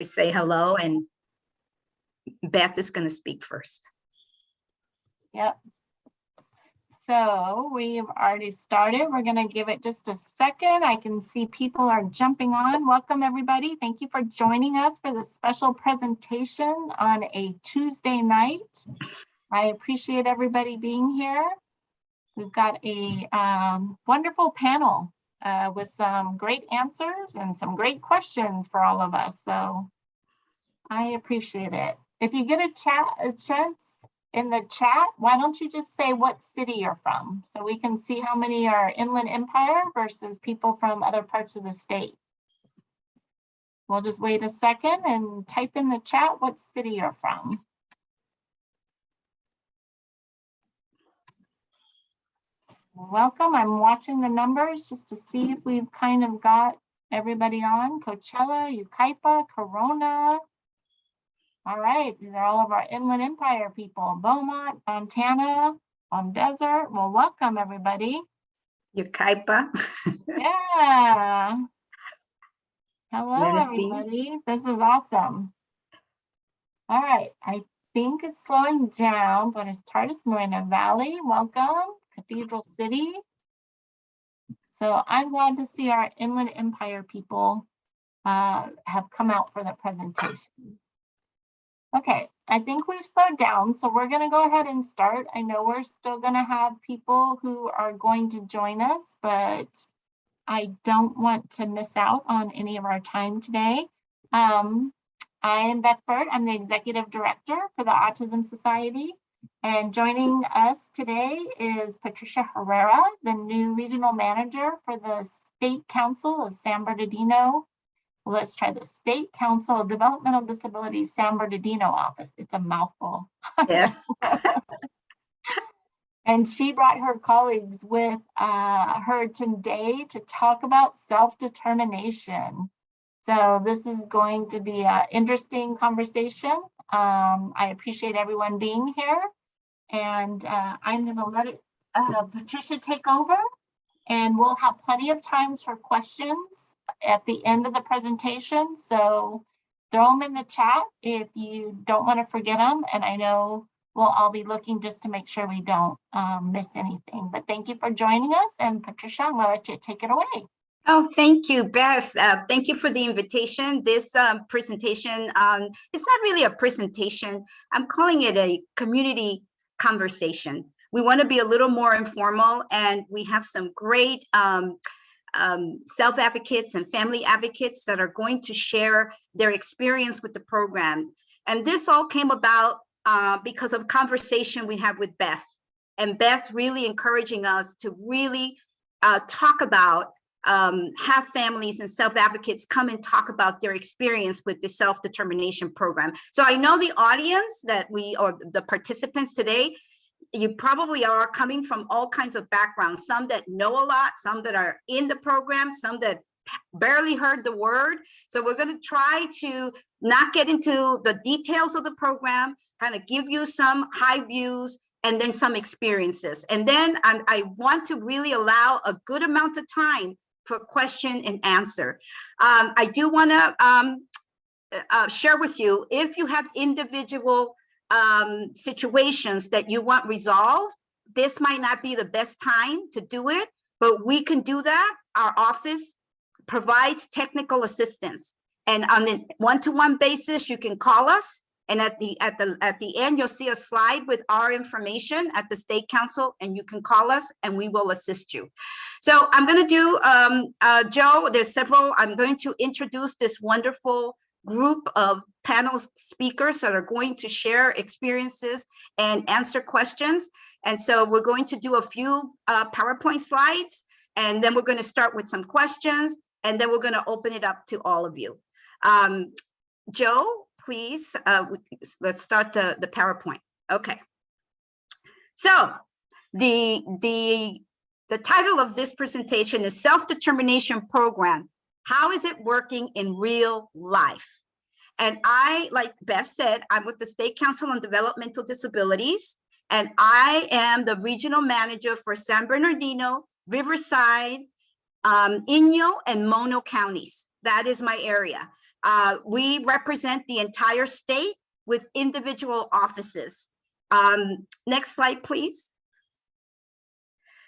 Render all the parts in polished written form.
say hello, and Beth is going to speak first. Yep. So we've already started. We're going to give it just a second. I can see people are jumping on. Welcome, everybody. Thank you for joining us for this special presentation on a Tuesday night. I appreciate everybody being here. We've got a wonderful panel with some great answers and some great questions for all of us. So I appreciate it. If you get a chance in the chat, why don't you just say what city you're from so we can see how many are Inland Empire versus people from other parts of the state. We'll just wait a second and type in the chat what city you're from. Welcome. I'm watching the numbers just to see if we've kind of got everybody on. Coachella, Yucaipa, Corona. All right, these are all of our Inland Empire people. Beaumont, Montana, Desert. Well, welcome everybody. Yucaipa. Yeah. Hello, Menacing. everybody. This is awesome. All right, I think it's slowing down. Buenos Aires, Moreno Valley. Welcome, Cathedral City. So I'm glad to see our Inland Empire people have come out for the presentation. Okay, I think we've slowed down, so we're going to go ahead and start. I know we're still going to have people who are going to join us, but I don't want to miss out on any of our time today. I am Beth Bird. I'm the Executive Director for the Autism Society. And joining us today is Patricia Herrera, the new Regional Manager for the State Council of San Bernardino. Let's try the State Council of Developmental Disabilities San Bernardino office. It's a mouthful. Yes. And she brought her colleagues with her today to talk about self-determination. So this is going to be an interesting conversation. I appreciate everyone being here. And I'm going to let Patricia take over. And we'll have plenty of times for questions at the end of the presentation. So throw them in the chat if you don't want to forget them. And I know we'll all be looking just to make sure we don't miss anything. But thank you for joining us. And Patricia, I'm going to let you take it away. Oh, thank you, Beth. Thank you for the invitation. This presentation, it's not really a presentation. I'm calling it a community conversation. We want to be a little more informal, and we have some great self-advocates and family advocates that are going to share their experience with the program. And this all came about because of conversation we had with Beth, and Beth really encouraging us to really talk about, have families and self-advocates come and talk about their experience with the self-determination program. So I know the audience that or the participants today, you probably are coming from all kinds of backgrounds, some that know a lot, some that are in the program, some that barely heard the word. So we're going to try to not get into the details of the program, kind of give you some high views and then some experiences. And then I want to really allow a good amount of time for question and answer. I do want to share with you, if you have individual situations that you want resolved, this might not be the best time to do it, but we can do that. Our office provides technical assistance, and on a one-to-one basis, you can call us. And at the end, you'll see a slide with our information at the State Council, and you can call us and we will assist you. So I'm going to do, Joe, there's several, I'm going to introduce this wonderful group of panel speakers that are going to share experiences and answer questions. And so we're going to do a few PowerPoint slides, and then we're going to start with some questions, and then we're going to open it up to all of you. Joe, please, let's start the PowerPoint. Okay. So the title of this presentation is Self-Determination Program. How is it working in real life? And I, like Beth said, I'm with the State Council on Developmental Disabilities, and I am the regional manager for San Bernardino, Riverside, Inyo, and Mono counties. That is my area. We represent the entire state with individual offices. Next slide, please.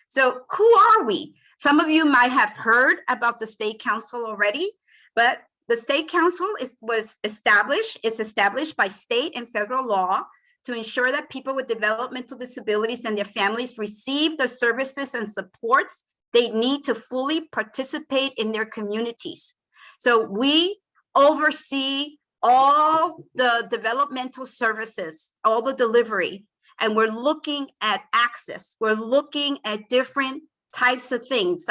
So who are we? Some of you might have heard about the State Council already, but the State Council is established by state and federal law to ensure that people with developmental disabilities and their families receive the services and supports they need to fully participate in their communities. So we oversee all the developmental services, all the delivery, and we're looking at access. We're looking at different types of things.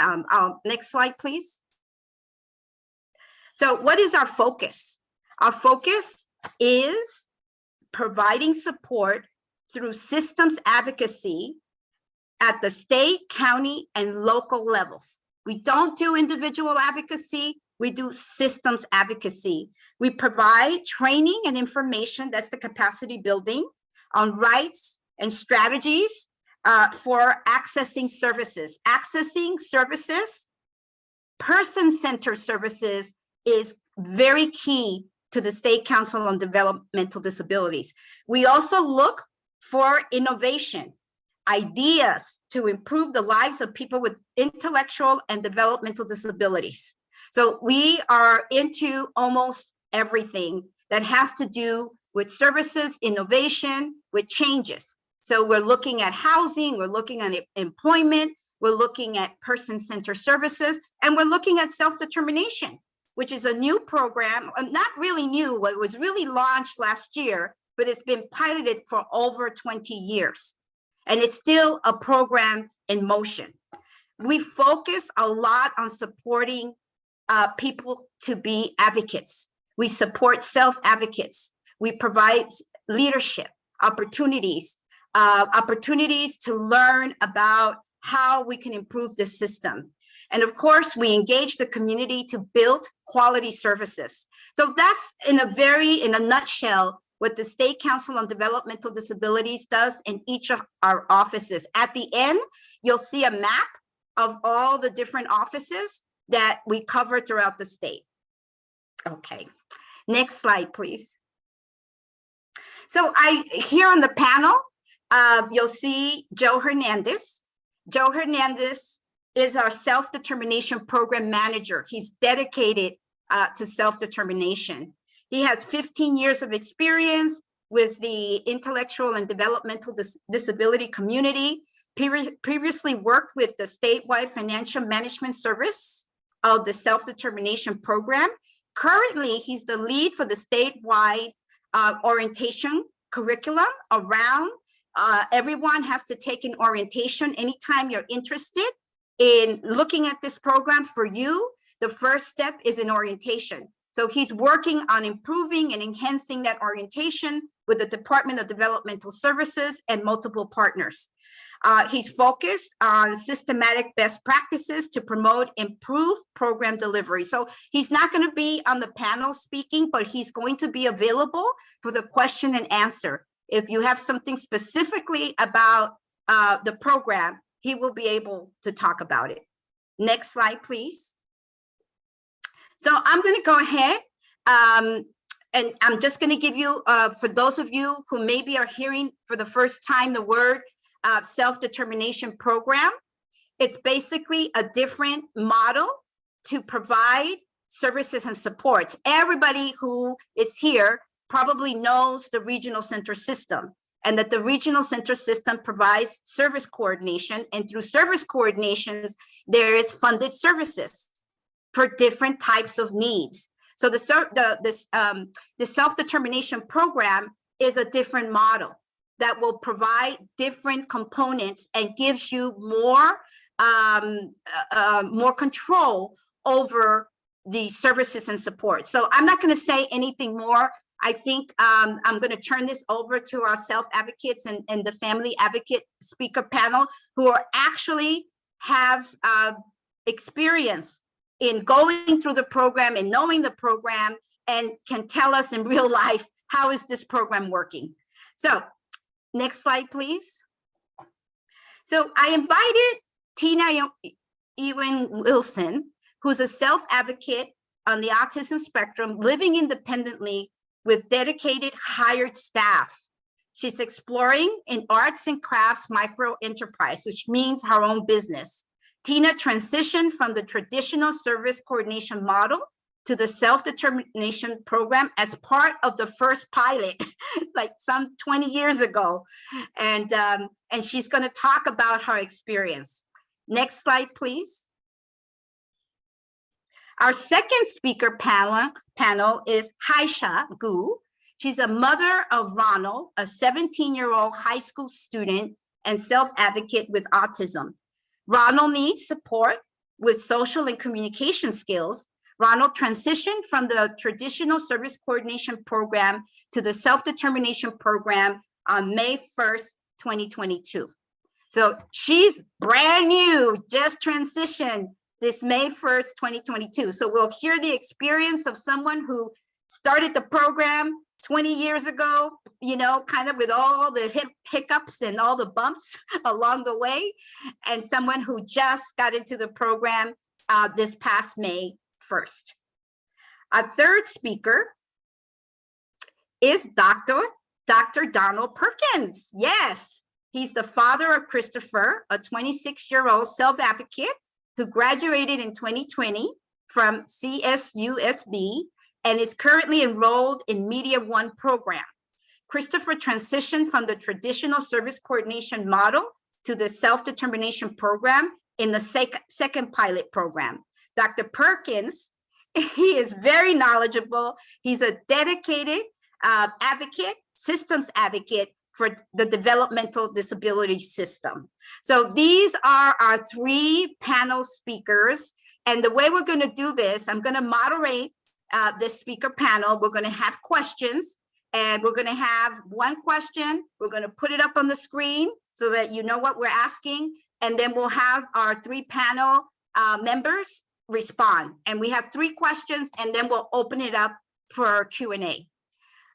Next slide, please. So what is our focus? Our focus is providing support through systems advocacy at the state, county, and local levels. We don't do individual advocacy, we do systems advocacy. We provide training and information, that's the capacity building, on rights and strategies for accessing services. Accessing services, person-centered services is very key to the State Council on Developmental Disabilities. We also look for innovation, ideas to improve the lives of people with intellectual and developmental disabilities. So we are into almost everything that has to do with services, innovation, with changes. So we're looking at housing, we're looking at employment, we're looking at person-centered services, and we're looking at self-determination, which is a new program, not really new, it was really launched last year, but it's been piloted for over 20 years. And it's still a program in motion. We focus a lot on supporting people to be advocates. We support self-advocates. We provide leadership, opportunities to learn about how we can improve the system. And of course, we engage the community to build quality services. So that's in a nutshell, what the State Council on Developmental Disabilities does in each of our offices. At the end, you'll see a map of all the different offices that we cover throughout the state. Okay, next slide, please. So here on the panel, you'll see Joe Hernandez. Joe Hernandez is our self-determination program manager. He's dedicated to self-determination. He has 15 years of experience with the intellectual and developmental disability community. Previously worked with the statewide financial management service of the self-determination program. Currently, he's the lead for the statewide orientation curriculum around. Everyone has to take an orientation anytime you're interested in looking at this program. For you, the first step is an orientation. So he's working on improving and enhancing that orientation with the Department of Developmental Services and multiple partners. He's focused on systematic best practices to promote improved program delivery. So he's not going to be on the panel speaking, but he's going to be available for the question and answer. If you have something specifically about the program, he will be able to talk about it. Next slide, please. So I'm going to go ahead and I'm just going to give you, for those of you who maybe are hearing for the first time the word self-determination program, it's basically a different model to provide services and supports. Everybody who is here probably knows the regional center system, and that the regional center system provides service coordination, and through service coordinations, there is funded services for different types of needs. So the self-determination program is a different model that will provide different components and gives you more control over the services and support. So I'm not going to say anything more. I think I'm going to turn this over to our self-advocates and the family advocate speaker panel, who are actually have experience in going through the program and knowing the program, and can tell us in real life, how is this program working? So next slide, please. So I invited Tina Ewan Wilson, who's a self-advocate on the autism spectrum, living independently with dedicated hired staff. She's exploring in arts and crafts micro enterprise, which means her own business. Tina transitioned from the traditional service coordination model to the self-determination program as part of the first pilot, like some 20 years ago. And she's gonna talk about her experience. Next slide, please. Our second speaker panel is Haisha Gu. She's a mother of Ronald, a 17-year-old high school student and self-advocate with autism. Ronald needs support with social and communication skills. Ronald transitioned from the traditional service coordination program to the self-determination program on May 1st, 2022. So she's brand new, just transitioned this May 1st, 2022. So we'll hear the experience of someone who started the program 20 years ago, you know, kind of with all the hiccups and all the bumps along the way, and someone who just got into the program this past May 1st. Our third speaker is Dr. Donald Perkins. Yes, he's the father of Christopher, a 26-year-old self-advocate who graduated in 2020 from CSUSB and is currently enrolled in Media One program. Christopher transitioned from the traditional service coordination model to the self-determination program in the second pilot program. Dr. Perkins, he is very knowledgeable. He's a dedicated advocate, systems advocate for the developmental disability system. So these are our three panel speakers. And the way we're gonna do this, I'm gonna moderate this speaker panel. We're gonna have questions, and we're gonna have one question. We're gonna put it up on the screen so that you know what we're asking. And then we'll have our three panel members respond. And we have three questions, and then we'll open it up for Q&A.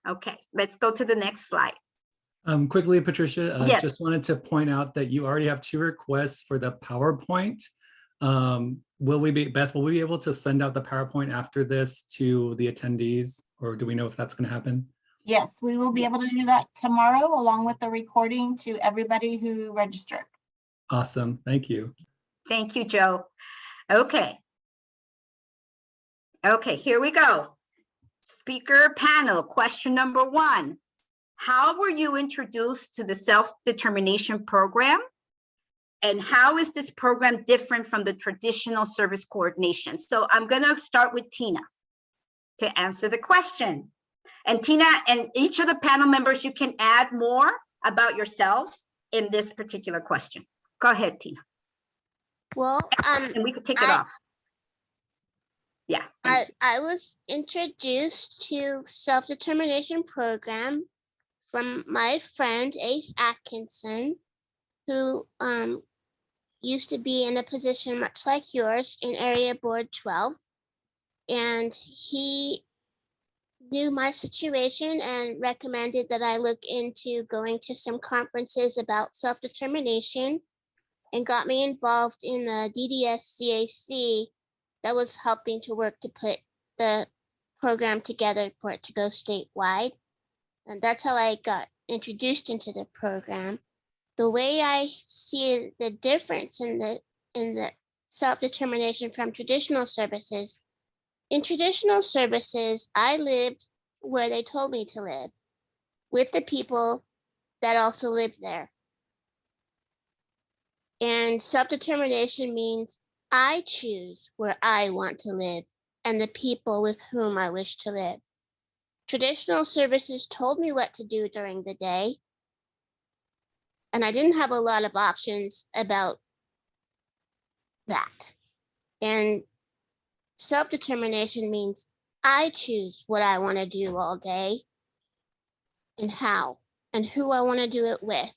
Okay, let's go to the next slide. Quickly, Patricia, Yes. just wanted to point out that you already have 2 requests for the PowerPoint. Beth, will we be able to send out the PowerPoint after this to the attendees, or do we know if that's going to happen? Yes, we will be able to do that tomorrow along with the recording to everybody who registered. Awesome, thank you. Thank you, Joe. Okay. Okay, here we go. Speaker panel, question number 1. How were you introduced to the self-determination program? And how is this program different from the traditional service coordination? So I'm gonna start with Tina to answer the question. And Tina and each of the panel members, you can add more about yourselves in this particular question. Go ahead, Tina. Well, And we could take it off. Yeah. I was introduced to self-determination program from my friend Ace Atkinson, who used to be in a position much like yours in Area Board 12. And he knew my situation and recommended that I look into going to some conferences about self-determination, and got me involved in the DDS-CAC that was helping to work to put the program together for it to go statewide. And that's how I got introduced into the program. The way I see the difference in the self-determination from traditional services, in traditional services, I lived where they told me to live, with the people that also lived there. And self-determination means I choose where I want to live and the people with whom I wish to live. Traditional services told me what to do during the day, and I didn't have a lot of options about that. And self-determination means I choose what I want to do all day and how and who I want to do it with.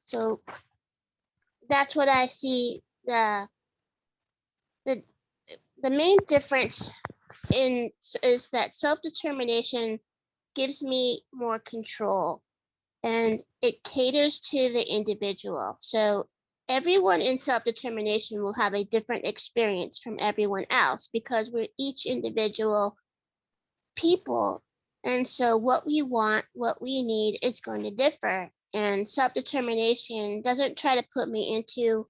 So that's what I see the main difference is that self-determination gives me more control, and it caters to the individual. So everyone in self-determination will have a different experience from everyone else because we're each individual people. And so what we want, what we need is going to differ. And self-determination doesn't try to put me into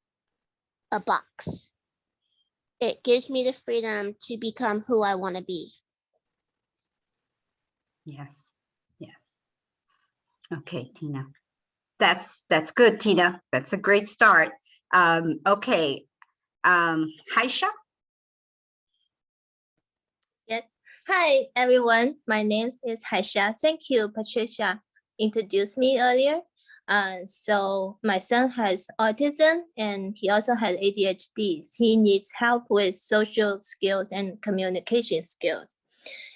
a box. It gives me the freedom to become who I want to be. Yes, yes. Okay, Tina. That's good, Tina. That's a great start. Okay. Haisha? Yes. Hi, everyone. My name is Haisha. Thank you, Patricia, introduced me earlier. So my son has autism and he also has ADHD. He needs help with social skills and communication skills.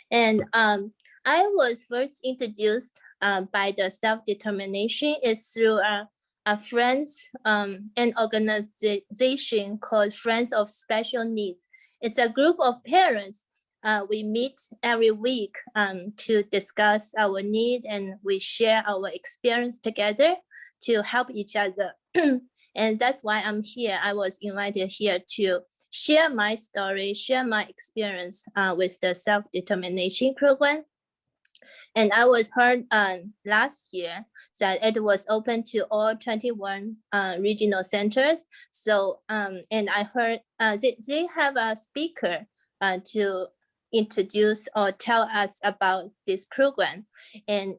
And I was first introduced by the self-determination is through a friends an organization called Friends of Special Needs. It's a group of parents. We meet every week to discuss our need and we share our experience together to help each other. And that's why I'm here. I was invited here to share my story, share my experience with the self-determination program. And I was heard last year that it was open to all 21 regional centers. So, and I heard they have a speaker to introduce or tell us about this program. And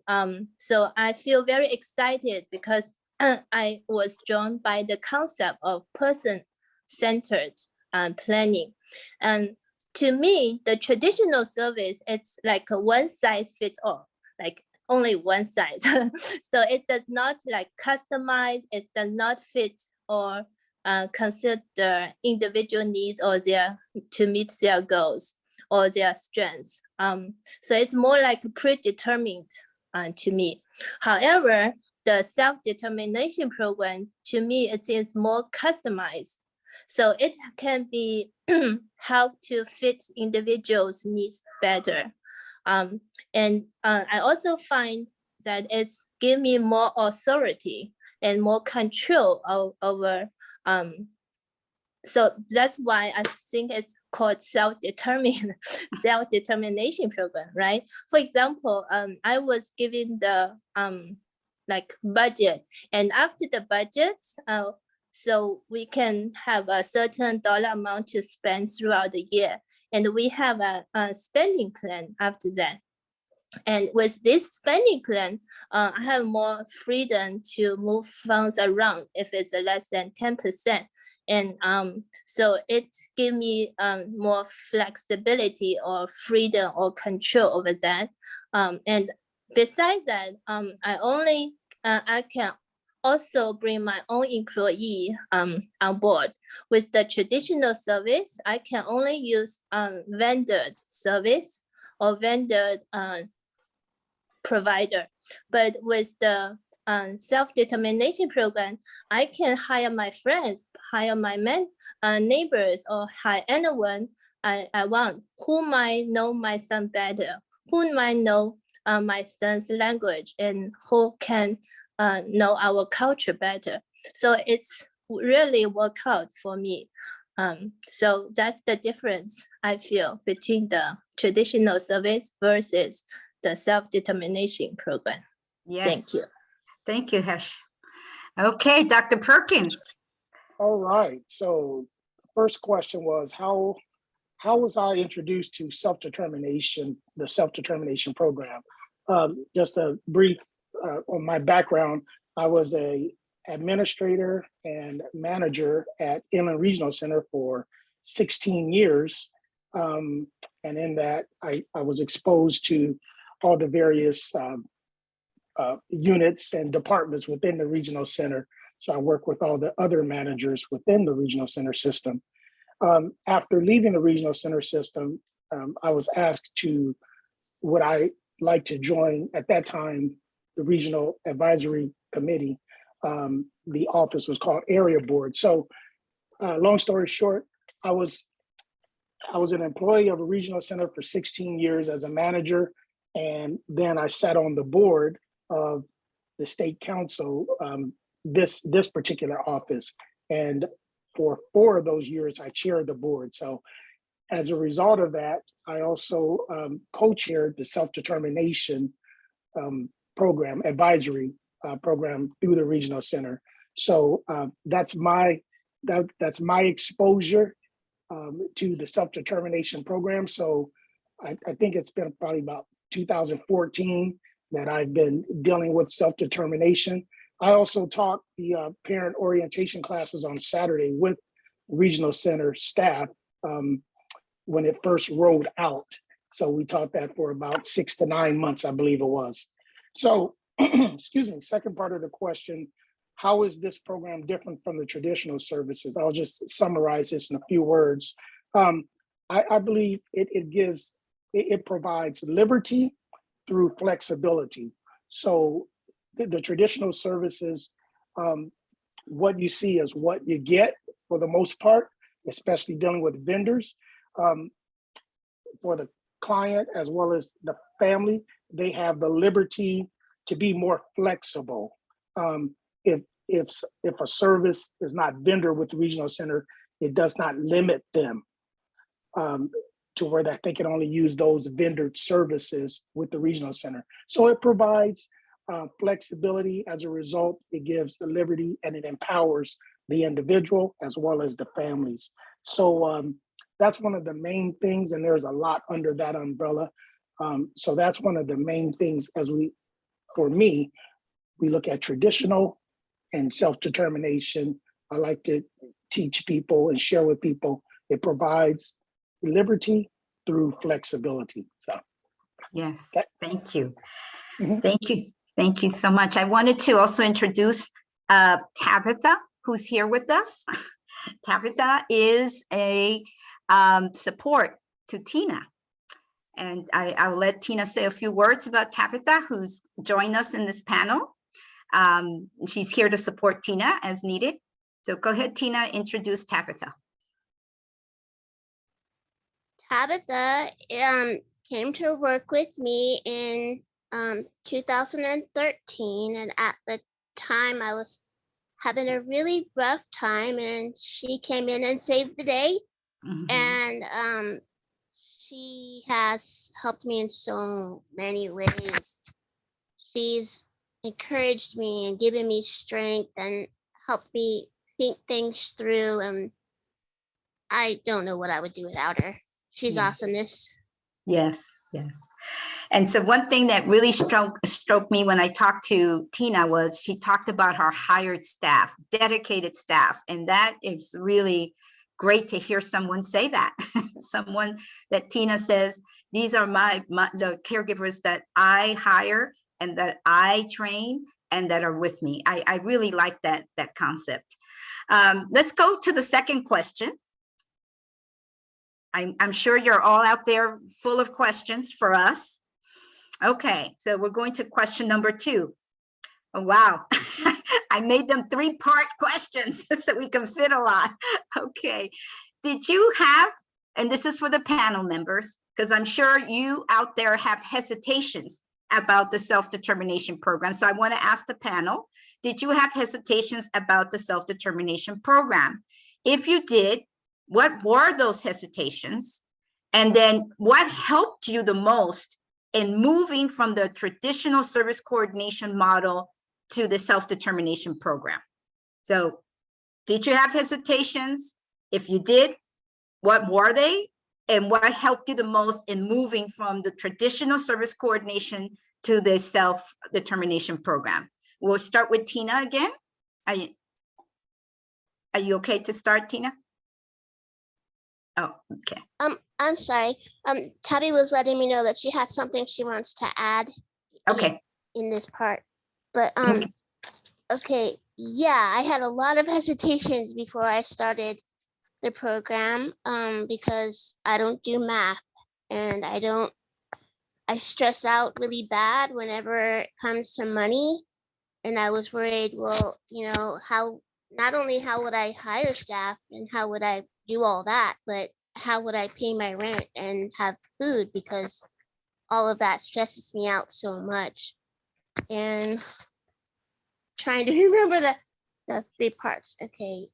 so I feel very excited because I was drawn by the concept of person-centered planning. And to me, the traditional service, it's like a one size fits all, like only one size. So it does not like customize, it does not fit or consider individual needs or to meet their goals or their strengths. So it's more like predetermined to me. However, the self-determination program, to me, it is more customized. So it can be help to fit individuals' needs better. And I also find that it's give me more authority and more control over. So that's why I think it's called self-determination program, right? For example, I was given the like budget, and after the budget, so we can have a certain dollar amount to spend throughout the year. And we have a spending plan after that. And with this spending plan, I have more freedom to move funds around if it's less than 10%. And so it gives me more flexibility or freedom or control over that. And besides that, I can also bring my own employee on board. With the traditional service, I can only use vendor service or vendor provider. But with the self-determination program, I can hire my friends, hire my neighbors, or hire anyone I want who might know my son better, who might know my son's language, and who can know our culture better. So it's really worked out for me. So that's the difference I feel between the traditional service versus the self-determination program. Yes. Thank you. Thank you, Hesh. Okay, Dr. Perkins. All right. So the first question was how was I introduced to self-determination, the self-determination program? Just a brief on my background. I was a administrator and manager at Inland Regional Center for 16 years. And in that, I was exposed to all the various units and departments within the regional center. So I work with all the other managers within the regional center system. After leaving the regional center system, I was asked would I like to join, at that time, the regional advisory committee. The office was called area board. So long story short, I was an employee of a regional center for 16 years as a manager. And then I sat on the board of the state council, this particular office. And for 4 of those years, I chaired the board. So as a result of that, I also co-chaired the self-determination program, advisory program through the regional center. So that's my exposure to the self-determination program. So I think it's been probably about 2014 that I've been dealing with self-determination. I also taught the parent orientation classes on Saturday with regional center staff when it first rolled out. So we taught that for about 6 to 9 months, I believe it was. So, excuse me, second part of the question, how is this program different from the traditional services? I'll just summarize this in a few words. I believe it provides liberty through flexibility. So the traditional services, what you see is what you get for the most part, especially dealing with vendors. For the client as well as the family, they have the liberty to be more flexible. If a service is not vendor with the regional center, it does not limit them to where that they can only use those vendor services with the regional center. So it provides flexibility. As a result, it gives the liberty and it empowers the individual as well as the families. So that's one of the main things, and there's a lot under that umbrella. So that's one of the main things for me, we look at traditional and self-determination. I like to teach people and share with people, it provides liberty through flexibility. So Yes, Okay. thank you. Mhm. Thank you. Thank you so much. I wanted to also introduce Tabitha, who's here with us. Tabitha is a support to Tina. And I'll let Tina say a few words about Tabitha, who's joined us in this panel. She's here to support Tina as needed. So go ahead, Tina, introduce Tabitha. Tabitha came to work with me in 2013, and at the time I was having a really rough time, and she came in and saved the day. Mhm. And she has helped me in so many ways. She's encouraged me and given me strength and helped me think things through, and I don't know what I would do without her. She's Yes. awesomeness. Yes, yes. And so one thing that really stroked me when I talked to Tina was she talked about her hired staff, dedicated staff. And that is really great to hear someone say that. Someone that Tina says, these are the caregivers that I hire and that I train and that are with me. I really like that concept. Let's go to the second question. I'm sure you're all out there full of questions for us. Okay, so we're going to question number 2. Oh, wow. I made them 3-part questions so we can fit a lot. Okay. Did you have, and this is for the panel members, because I'm sure you out there have hesitations about the self-determination program. So I want to ask the panel, did you have hesitations about the self-determination program? If you did, what were those hesitations? And then what helped you the most in moving from the traditional service coordination model to the self-determination program? So did you have hesitations? If you did, what were they? And what helped you the most in moving from the traditional service coordination to the self-determination program? We'll start with Tina again. Are you okay to start, Tina? Oh, okay. I'm sorry. Tabby was letting me know that she has something she wants to add. Okay. In this part, but Okay. okay, yeah, I had a lot of hesitations before I started the program, because I don't do math, and I stress out really bad whenever it comes to money, and I was worried, well, not only how would I hire staff and how would I do all that, but how would I pay my rent and have food, because all of that stresses me out so much. And trying to remember The three parts. Okay.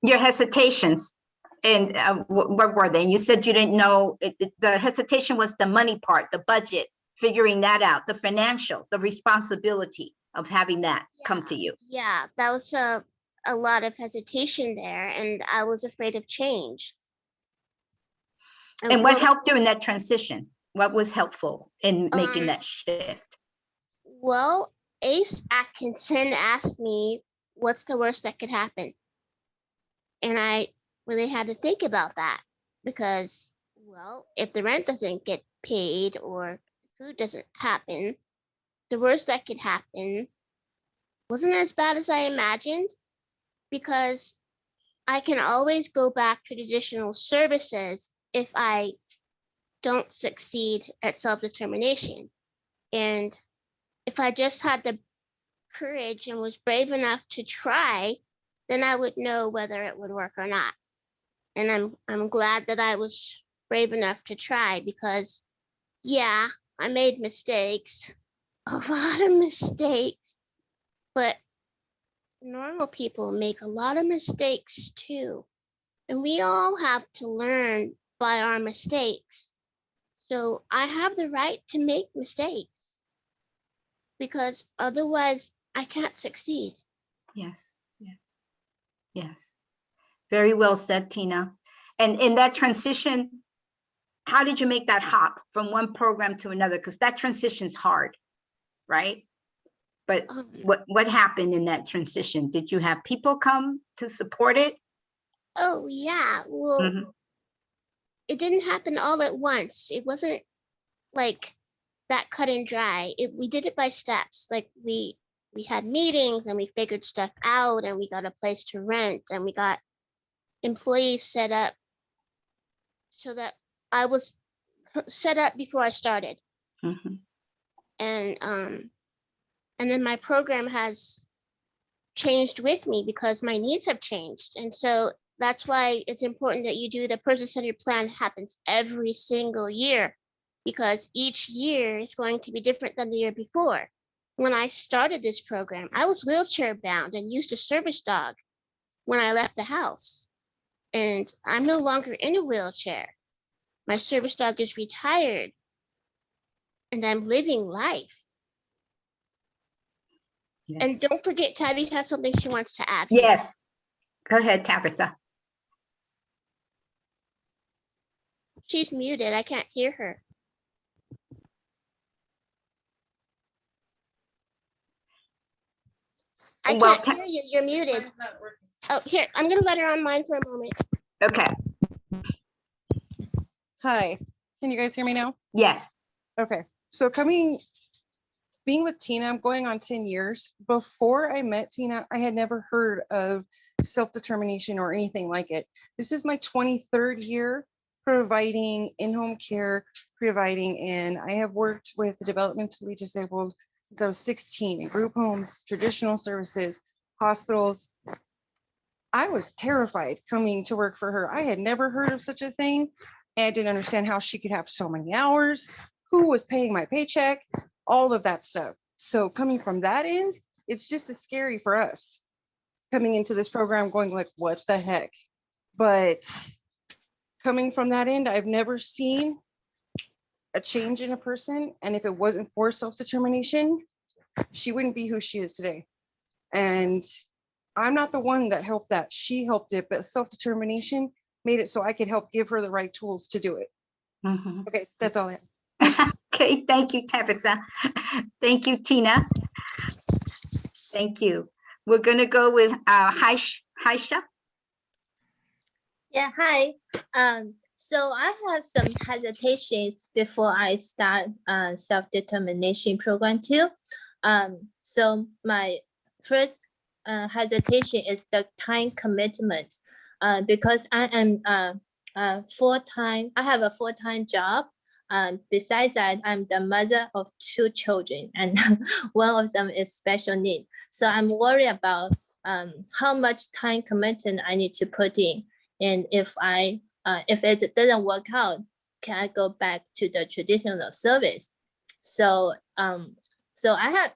Your hesitations. And what were they? And you said you didn't know, the hesitation was the money part, the budget, figuring that out, the financial, the responsibility of having that come to you. Yeah, that was a lot of hesitation there, and I was afraid of change. And what well, helped during that transition? What was helpful in making that shift? Well, Ace Atkinson asked me, what's the worst that could happen? And I really had to think about that because, well, if the rent doesn't get paid or food doesn't happen, the worst that could happen wasn't as bad as I imagined because I can always go back to traditional services if I don't succeed at self-determination. And if I just had the courage and was brave enough to try, then I would know whether it would work or not. And I'm glad that I was brave enough to try because, yeah, I made mistakes, a lot of mistakes, but normal people make a lot of mistakes too. And we all have to learn by our mistakes. So I have the right to make mistakes because otherwise I can't succeed. Yes, yes, yes. Very well said, Tina. And in that transition, how did you make that hop from one program to another? Because that transition's hard, right? But what happened in that transition? Did you have people come to support it? Oh yeah, well, it didn't happen all at once. It wasn't like that cut and dry. We did it by steps. Like we had meetings and we figured stuff out and we got a place to rent and we got employees set up so that I was set up before I started. And then my program has changed with me because my needs have changed. And so that's why it's important that you do the person-centered plan happens every single year because each year is going to be different than the year before. When I started this program, I was wheelchair bound and used a service dog when I left the house. And I'm no longer in a wheelchair. My service dog is retired and I'm living life. Yes. And don't forget, Tabby has something she wants to add. Yes. Go ahead, Tabitha. She's muted. I can't hear her. I Well, can't hear you. You're muted. Oh, here. I'm going to let her on mine for a moment. Okay. Hi, can you guys hear me now? Yes. Okay, so being with Tina, I'm going on 10 years. Before I met Tina, I had never heard of self-determination or anything like it. This is my 23rd year providing in-home care, and I have worked with the developmentally disabled since I was 16 in group homes, traditional services, hospitals. I was terrified coming to work for her. I had never heard of such a thing and didn't understand how she could have so many hours, who was paying my paycheck, all of that stuff. So coming from that end, it's just as scary for us coming into this program going like, what the heck? But coming from that end, I've never seen a change in a person. And if it wasn't for self-determination, she wouldn't be who she is today. And I'm not the one that helped that. She helped it, but self-determination made it so I could help give her the right tools to do it. Okay, that's all I have. Okay, thank you, Tabitha. Thank you, Tina. Thank you. We're gonna go with Haisha. Yeah, hi. So I have some hesitations before I start self-determination program too. So my first hesitation is the time commitment. Because I am full-time, I have a full-time job. Besides that, I'm the mother of 2 children, and one of them is special need. So I'm worried about how much time commitment I need to put in, and if it doesn't work out, can I go back to the traditional service? So I have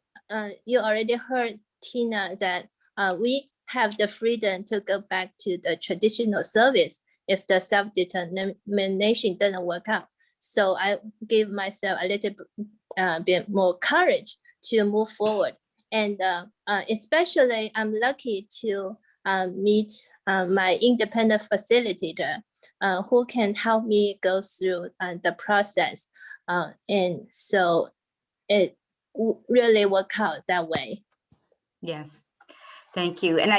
you already heard Tina that we have the freedom to go back to the traditional service if the self-determination doesn't work out. So I give myself a little bit more courage to move forward. And especially I'm lucky to meet my independent facilitator who can help me go through the process. And so it really worked out that way. Yes, thank you. And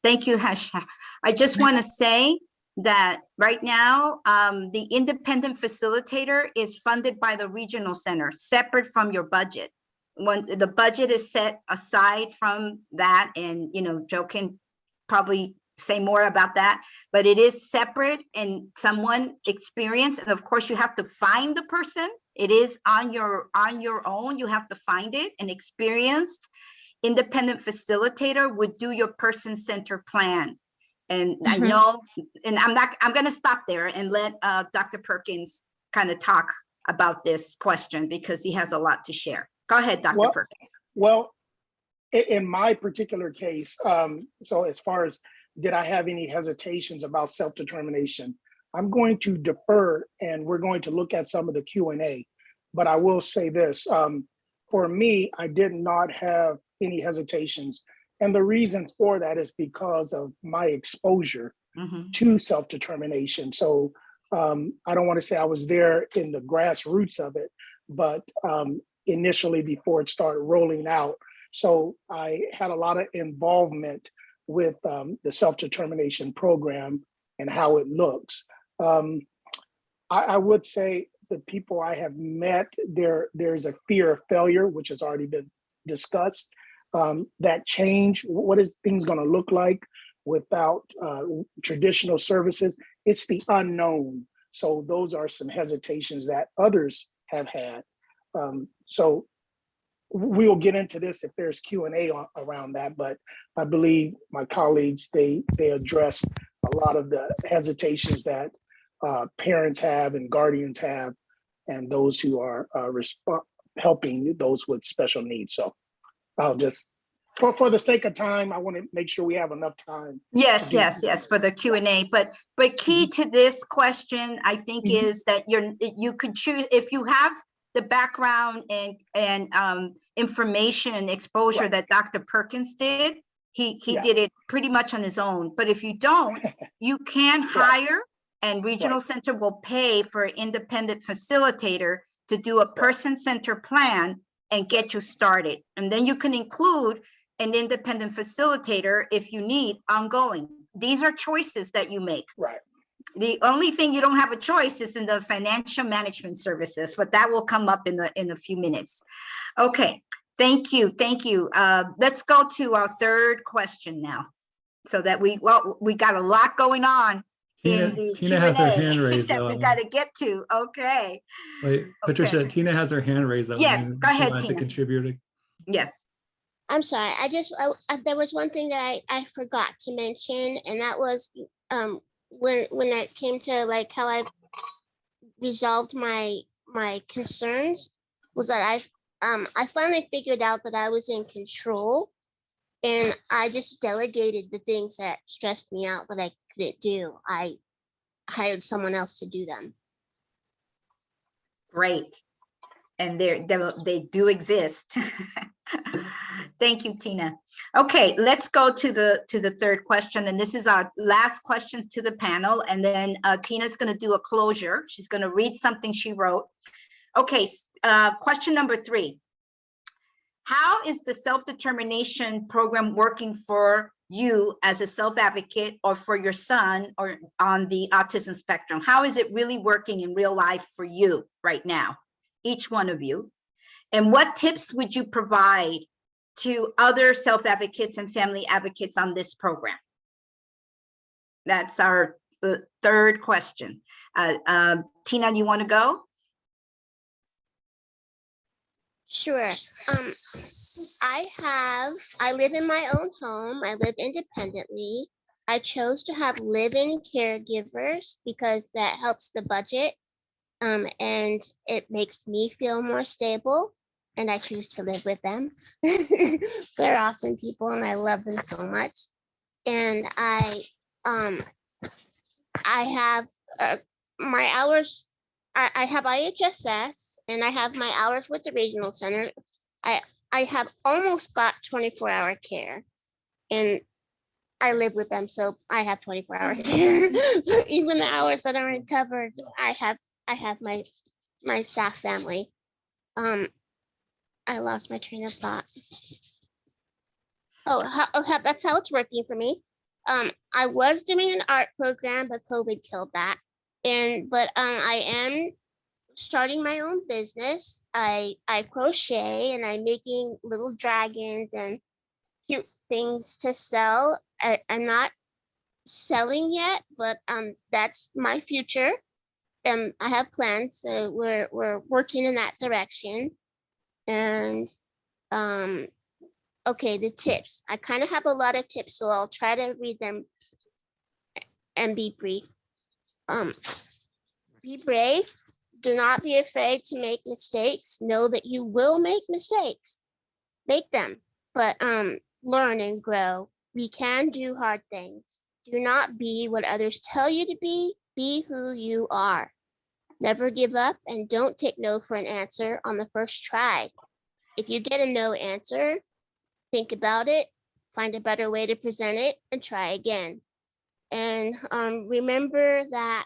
thank you, Hasha. I just want to say that right now, the independent facilitator is funded by the regional center, separate from your budget. When the budget is set aside from that, and Joe can probably say more about that, but it is separate and someone experienced. And of course, you have to find the person. It is on your own. You have to find it. An experienced independent facilitator would do your person-centered plan. And I know, and I'm going to stop there and let Dr. Perkins kind of talk about this question because he has a lot to share. Go ahead, Dr. Perkins. Well, in my particular case, so as far as did I have any hesitations about self-determination, I'm going to defer and we're going to look at some of the Q&A. But I will say this, for me, I did not have any hesitations. And the reason for that is because of my exposure to self-determination. So I don't want to say I was there in the grassroots of it, but initially before it started rolling out. So I had a lot of involvement with the self-determination program and how it looks. I would say the people I have met, there's a fear of failure, which has already been discussed. That change, what is things going to look like without traditional services? It's the unknown. So those are some hesitations that others have had. So we'll get into this if there's Q&A around that, but I believe my colleagues, they addressed a lot of the hesitations that parents have and guardians have, and those who are helping those with special needs. So I'll just, for the sake of time, I want to make sure we have enough time. Yes, for the Q&A. But key to this question, I think, is that you could choose, if you have the background and information and exposure that Dr. Perkins did, he did it pretty much on his own. But if you don't, you can hire, and regional center will pay for an independent facilitator to do a person-centered plan and get you started. And then you can include an independent facilitator if you need ongoing. These are choices that you make. Right. The only thing you don't have a choice is in the financial management services, but that will come up in a few minutes. Okay, thank you. Let's go to our third question now, so that we got a lot going on. Tina has her hand raised that we got to get to. Okay. Wait, Patricia, Tina has her hand raised. Yes, go ahead, Tina. To contribute. Yes. I'm sorry. There was one thing that I forgot to mention, and that was when it came to like how I resolved my concerns, was that I finally figured out that I was in control, and I just delegated the things that stressed me out that I couldn't do. I hired someone else to do them. Great. And they do exist. Thank you, Tina. Okay, let's go to the third question. And this is our last questions to the panel. And then Tina's going to do a closure. She's going to read something she wrote. Okay, question number 3. How is the self-determination program working for you as a self-advocate, or for your son or on the autism spectrum? How is it really working in real life for you right now, each one of you? And what tips would you provide to other self-advocates and family advocates on this program? That's our third question. Tina, you want to go? Sure. I live in my own home. I live independently. I chose to have live-in caregivers because that helps the budget, and it makes me feel more stable. and I choose to live with them. They're awesome people and I love them so much. And I have my hours, I have IHSS and I have my hours with the regional center. I have almost got 24-hour care and I live with them, so I have 24-hour care. So even the hours that aren't covered, I have my staff family. I lost my train of thought. That's how it's working for me. I was doing an art program, but COVID killed that. But I am starting my own business. I crochet and I'm making little dragons and cute things to sell. I'm not selling yet, but that's my future. I have plans, so we're working in that direction. And okay, the tips. I kind of have a lot of tips, so I'll try to read them and be brief. Be brave. Do not be afraid to make mistakes. Know that you will make mistakes. Make them, but learn and grow. We can do hard things. Do not be what others tell you to be. Be who you are. Never give up and don't take no for an answer on the first try. If you get a no answer, think about it, find a better way to present it, and try again. And remember that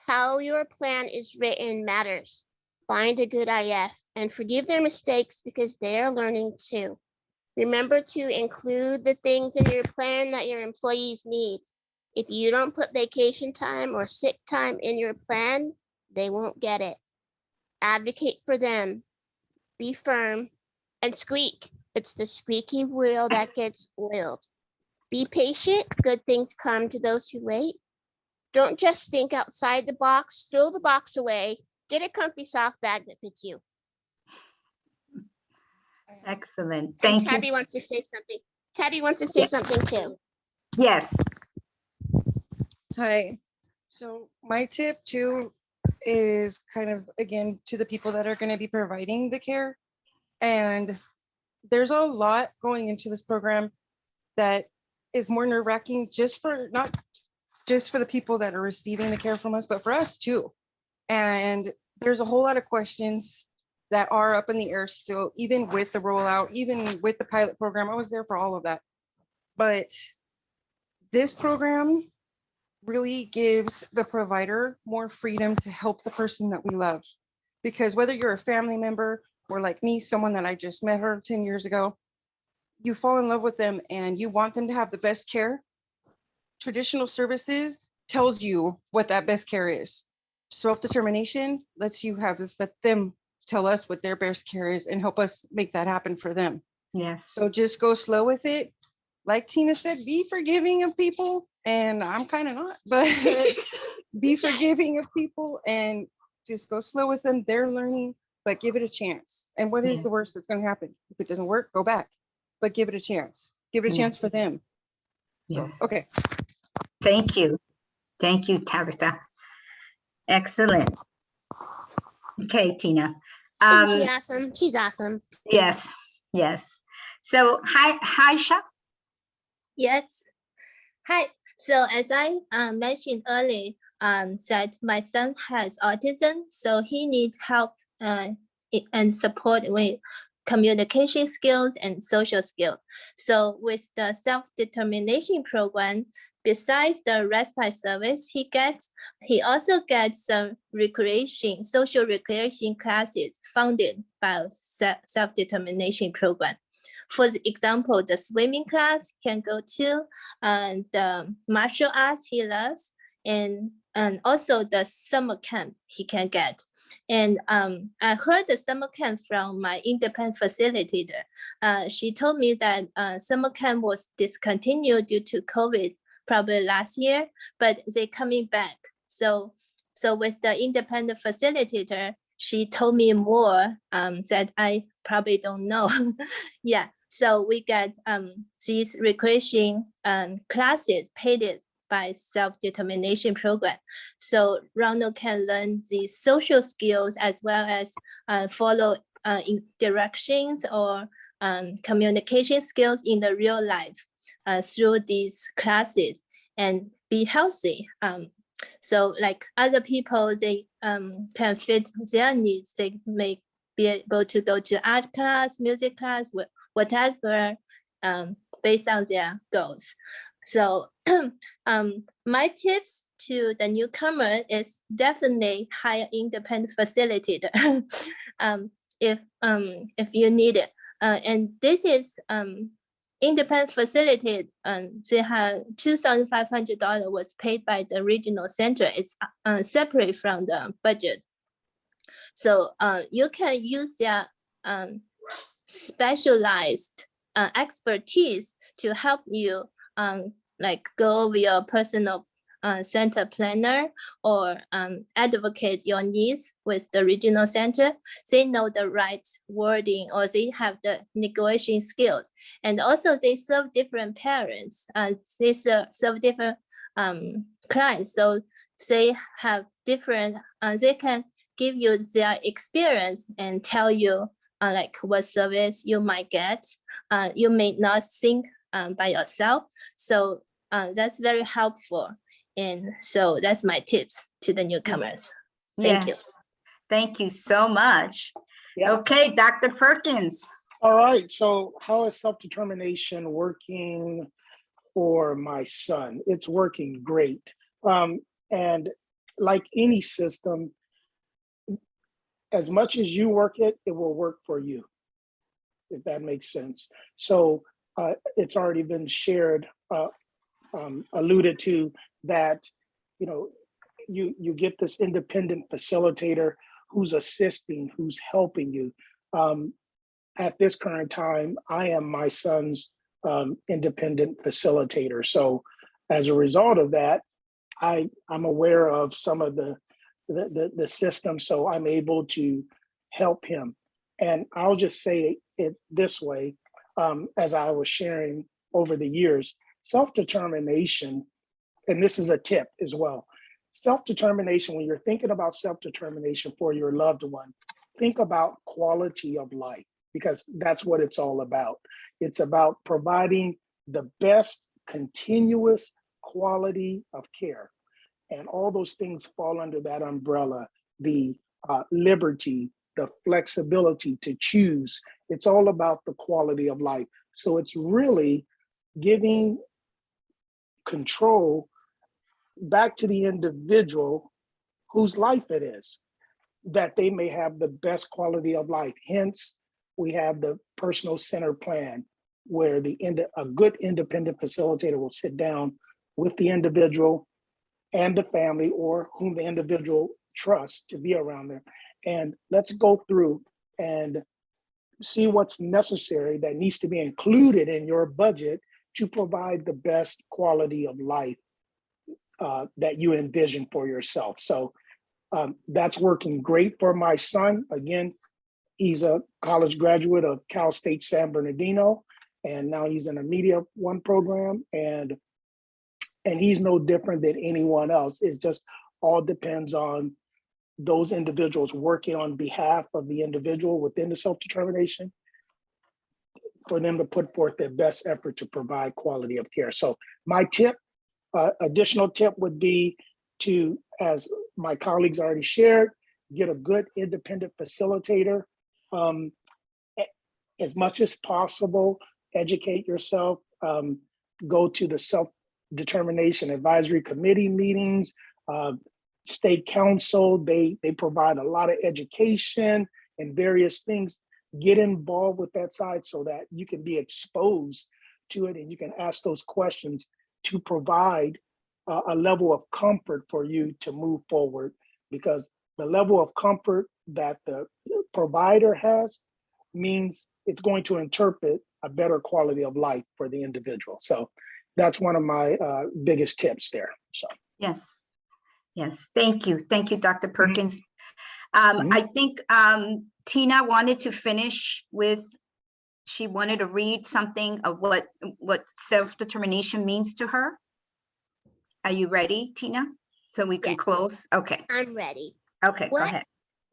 how your plan is written matters. Find a good IF and forgive their mistakes because they are learning too. Remember to include the things in your plan that your employees need. If you don't put vacation time or sick time in your plan, they won't get it. Advocate for them. Be firm and squeak. It's the squeaky wheel that gets oiled. Be patient. Good things come to those who wait. Don't just think outside the box. Throw the box away. Get a comfy soft bag that fits you. Excellent. And Thank you. Tabby wants to say something. Tabby wants to say something too. Yes. Hi. So my tip too is kind of, again, to the people that are going to be providing the care. And there's a lot going into this program that is more nerve-wracking not just for the people that are receiving the care from us, but for us too. And there's a whole lot of questions that are up in the air still, even with the rollout, even with the pilot program. I was there for all of that. But this program really gives the provider more freedom to help the person that we love. Because whether you're a family member or like me, someone that I just met her 10 years ago, you fall in love with them and you want them to have the best care. Traditional services tells you what that best care is. Self-determination lets you let them tell us what their best care is and help us make that happen for them. Yes. So just go slow with it. Like Tina said, be forgiving of people. And I'm kind of not, but be forgiving of people and just go slow with them. They're learning, but give it a chance. And what is the worst that's going to happen? If it doesn't work, go back, but give it a chance. Give it a chance for them. Yes. So, okay. Thank you. Thank you, Tabitha. Excellent. Okay, Tina. Isn't she awesome? She's awesome. Yes. Yes. So hi, Sha. Yes. Hi. So as I mentioned earlier, that my son has autism, so he needs help and support with communication skills and social skills. So with the self-determination program, besides the respite service he also gets some social recreation classes funded by self-determination program. For example, the swimming class he can go to, and the martial arts he loves, and also the summer camp he can get. And I heard the summer camp from my independent facilitator. She told me that summer camp was discontinued due to COVID probably last year, but they're coming back. So with the independent facilitator, she told me more that I probably don't know. Yeah, so we get these recreation classes paid by self-determination program. So Ronald can learn these social skills as well as follow interactions or communication skills in the real life through these classes and be healthy. So like other people, they can fit their needs. They may be able to go to art class, music class, whatever, based on their goals. So my tips to the newcomer is definitely hire independent facilitator if you need it. And this is independent facilitated. They have $2,500 was paid by the regional center. It's separate from the budget. So you can use their specialized expertise to help you like go over your personal center planner or advocate your needs with the regional center. They know the right wording, or they have the negotiating skills. And also they serve different parents. They serve different clients. So they have different, they can give you their experience and tell you like what service you might get. You may not think by yourself. So that's very helpful. And so that's my tips to the newcomers. Thank you. Thank you so much. Yeah. Okay, Dr. Perkins. All right. So how is self-determination working for my son? It's working great. And like any system, as much as you work it, it will work for you, if that makes sense. So it's already been shared, alluded to, that you get this independent facilitator who's assisting, who's helping you. At this current time, I am my son's independent facilitator. So as a result of that, I'm aware of some of the system, so I'm able to help him. And I'll just say it this way, as I was sharing over the years, self-determination, and this is a tip as well, self-determination, when you're thinking about self-determination for your loved one, think about quality of life, because that's what it's all about. It's about providing the best continuous quality of care. And all those things fall under that umbrella, the liberty, the flexibility to choose. It's all about the quality of life. So it's really giving control back to the individual whose life it is, that they may have the best quality of life. Hence, we have the personal center plan, where a good independent facilitator will sit down with the individual and the family, or whom the individual trusts to be around them. And let's go through and see what's necessary that needs to be included in your budget to provide the best quality of life that you envision for yourself. So that's working great for my son. Again, he's a college graduate of Cal State San Bernardino, and now he's in a Media One program, and he's no different than anyone else. It just all depends on those individuals working on behalf of the individual within the self-determination, for them to put forth their best effort to provide quality of care. So my tip, additional tip would be to, as my colleagues already shared, get a good independent facilitator. As much as possible, educate yourself, go to the self-determination advisory committee meetings, state council, they provide a lot of education and various things. Get involved with that side so that you can be exposed to it and you can ask those questions to provide a level of comfort for you to move forward, because the level of comfort that the provider has means it's going to interpret a better quality of life for the individual. So that's one of my biggest tips there. So Yes. Yes. Thank you. Thank you, Dr. Perkins. I think Tina wanted to finish with, she wanted to read something of what self-determination means to her. Are you ready, Tina? So we can Yes. close? Okay. I'm ready. Okay, go What ahead.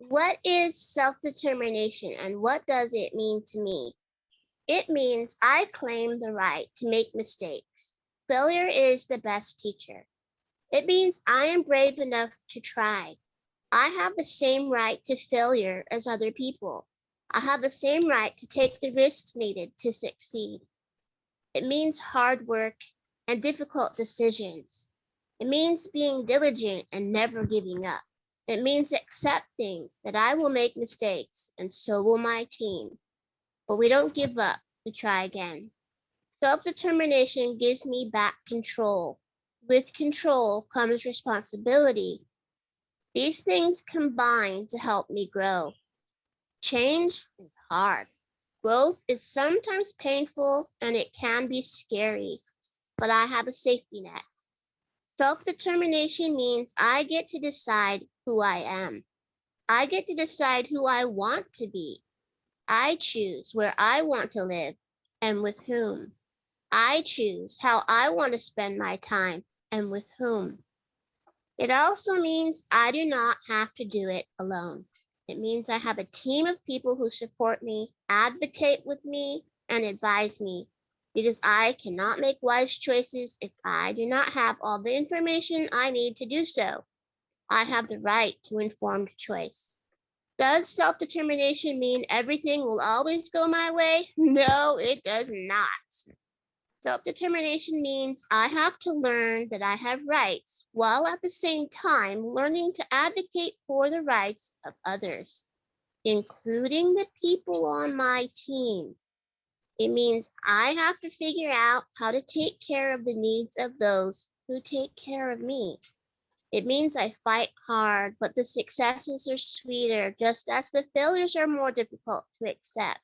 What is self-determination and what does it mean to me? It means I claim the right to make mistakes. Failure is the best teacher. It means I am brave enough to try. I have the same right to failure as other people. I have the same right to take the risks needed to succeed. It means hard work and difficult decisions. It means being diligent and never giving up. It means accepting that I will make mistakes and so will my team. But we don't give up, we try again. Self-determination gives me back control. With control comes responsibility. These things combine to help me grow. Change is hard. Growth is sometimes painful and it can be scary, but I have a safety net. Self-determination means I get to decide who I am. I get to decide who I want to be. I choose where I want to live and with whom. I choose how I want to spend my time and with whom. It also means I do not have to do it alone. It means I have a team of people who support me, advocate with me, and advise me, because I cannot make wise choices if I do not have all the information I need to do so. I have the right to informed choice. Does self-determination mean everything will always go my way? No, it does not. Self-determination means I have to learn that I have rights while at the same time learning to advocate for the rights of others, including the people on my team. It means I have to figure out how to take care of the needs of those who take care of me. It means I fight hard, but the successes are sweeter, just as the failures are more difficult to accept.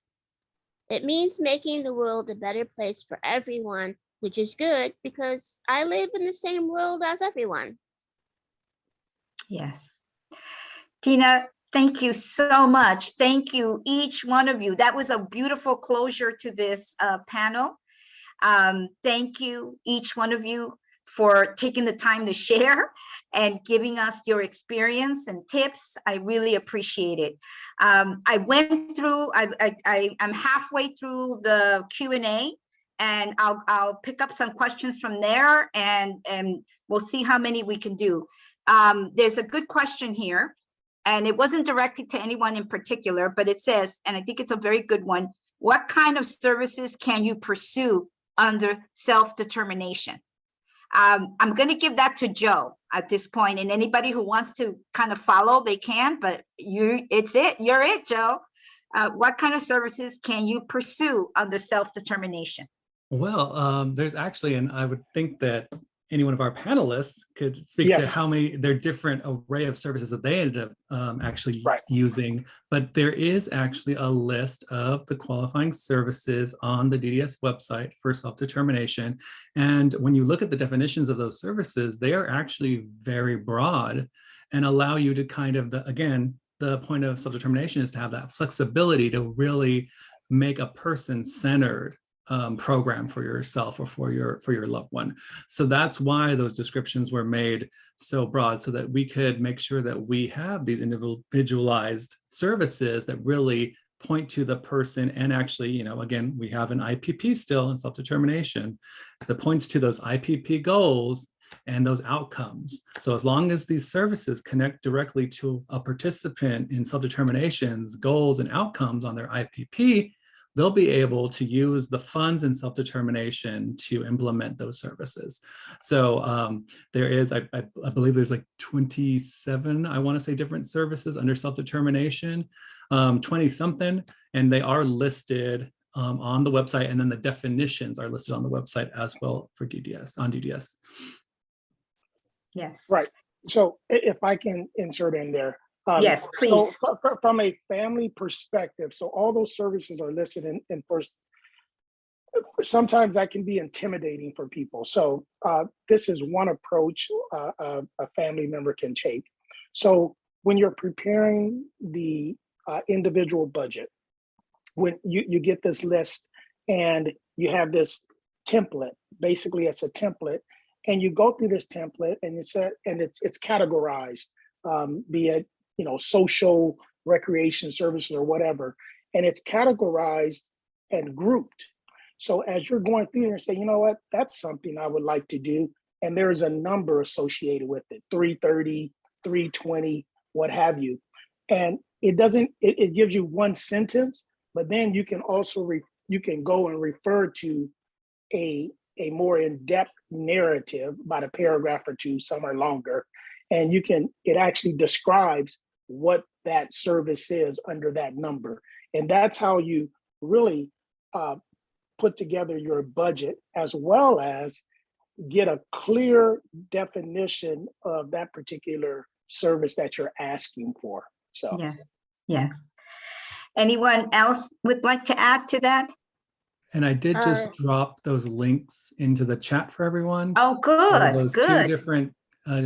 It means making the world a better place for everyone, which is good because I live in the same world as everyone. Yes. Tina, thank you so much. Thank you, each one of you. That was a beautiful closure to this panel. Thank you, each one of you, for taking the time to share and giving us your experience and tips. I really appreciate it. I went through, I'm halfway through the Q&A, and I'll pick up some questions from there, and we'll see how many we can do. There's a good question here, and it wasn't directed to anyone in particular, but it says, and I think it's a very good one, what kind of services can you pursue under self-determination? I'm going to give that to Joe at this point, and anybody who wants to kind of follow, they can, but you're it, Joe. What kind of services can you pursue under self-determination? Well, there's actually, and I would think that any one of our panelists could speak to Yes. how many, their different array of services that they ended up actually Right. using. But there is actually a list of the qualifying services on the DDS website for self-determination. And when you look at the definitions of those services, they are actually very broad and allow you to kind of, again, the point of self-determination is to have that flexibility to really make a person-centered program for yourself or for your loved one. So that's why those descriptions were made so broad, so that we could make sure that we have these individualized services that really point to the person. And actually, you know, again, we have an IPP still in self-determination that points to those IPP goals and those outcomes. So as long as these services connect directly to a participant in self-determination's goals and outcomes on their IPP, they'll be able to use the funds in self-determination to implement those services. So there is, I believe there's like 27, I want to say, different services under self-determination, 20 something, and they are listed on the website, and then the definitions are listed on the website as well for DDS, on DDS. Yes. Right. So if I can insert in there. Yes, please. So from a family perspective, so all those services are listed in first. Sometimes that can be intimidating for people. So this is one approach a family member can take. So when you're preparing the individual budget, when you get this list and you have this template, basically it's a template, and you go through this template and it's categorized, be it social recreation services or whatever, and it's categorized and grouped. So as you're going through and say, you know what, that's something I would like to do, and there's a number associated with it, 330, 320, what have you. And it gives you one sentence, but then you can also you can go and refer to a more in-depth narrative, about a paragraph or two, some are longer, and it actually describes what that service is under that number. And that's how you really put together your budget, as well as get a clear definition of that particular service that you're asking for. So Yes. Anyone else would like to add to that? And I did just drop those links into the chat for everyone. Oh, good, Those two good. different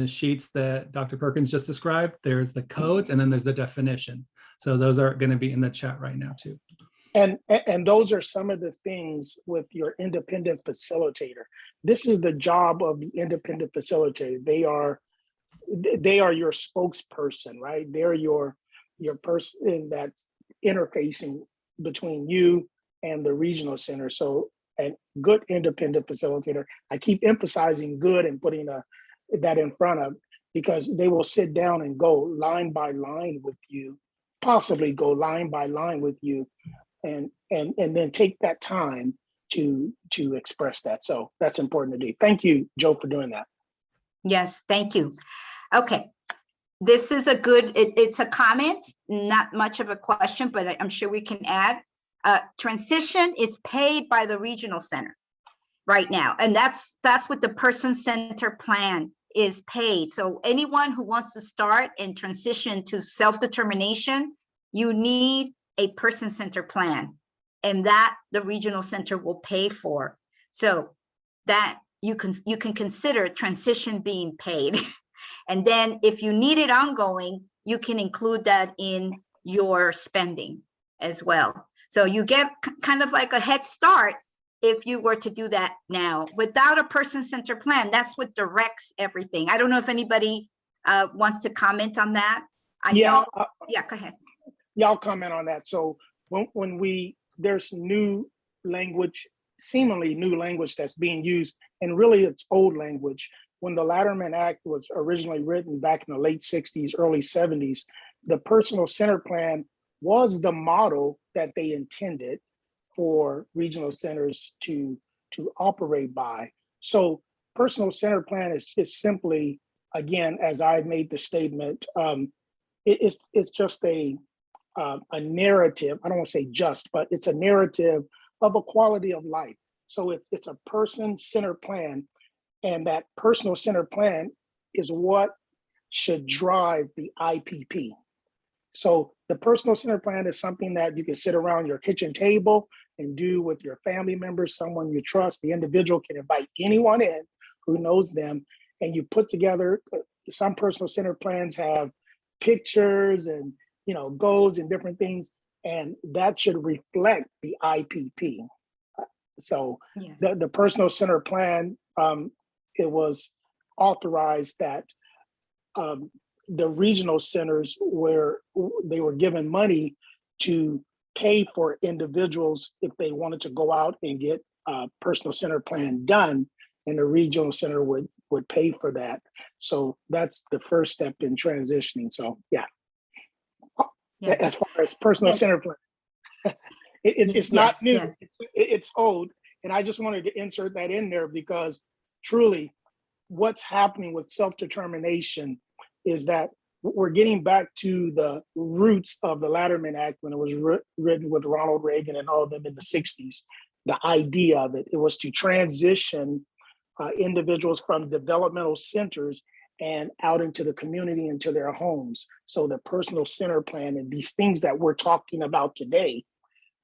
sheets that Dr. Perkins just described. There's the codes and then there's the definitions. So those are going to be in the chat right now too. And those are some of the things with your independent facilitator. This is the job of the independent facilitator. They are your spokesperson, right? They're your person that's interfacing between you and the regional center. So a good independent facilitator, I keep emphasizing good and putting that in front of, because they will sit down and go line by line with you, possibly go line by line with you, and then take that time to express that. So that's important to do. Thank you, Joe, for doing that. Yes, thank you. Okay. This is a good, it's a comment, not much of a question, but I'm sure we can add. Transition is paid by the regional center right now. And that's what the person-centered plan is paid. So anyone who wants to start and transition to self-determination, you need a person-centered plan, and that the regional center will pay for. So that you can consider transition being paid. And then if you need it ongoing, you can include that in your spending as well. So you get kind of like a head start if you were to do that now. Without a person-centered plan, that's what directs everything. I don't know if anybody wants to comment on that. Yeah, go ahead. Yeah, I'll comment on that. So when there's new language, seemingly new language that's being used, and really it's old language. When the Latterman Act was originally written back in the late 60s, early 70s, the personal center plan was the model that they intended for regional centers to operate by. So personal center plan is just simply, again, as I made the statement, it's just a narrative. I don't want to say just, but it's a narrative of a quality of life. So it's a person-centered plan, and that personal centered plan is what should drive the IPP. So the personal centered plan is something that you can sit around your kitchen table and do with your family members, someone you trust. The individual can invite anyone in who knows them, and you put together. Some personal centered plans have pictures and goals and different things, and that should reflect the IPP. So yes. The personal centered plan, it was authorized that the regional centers they were given money to pay for individuals if they wanted to go out and get a personal center plan done, and the regional center would pay for that. So that's the first step in transitioning. So yeah, yes. As far as personal center plan, it's not new. Yes. It's old, and I just wanted to insert that in there because truly, what's happening with self-determination is that we're getting back to the roots of the Latterman Act when it was written with Ronald Reagan and all of them in the 60s. The idea of it was to transition individuals from developmental centers and out into the community, into their homes. So the personal center plan and these things that we're talking about today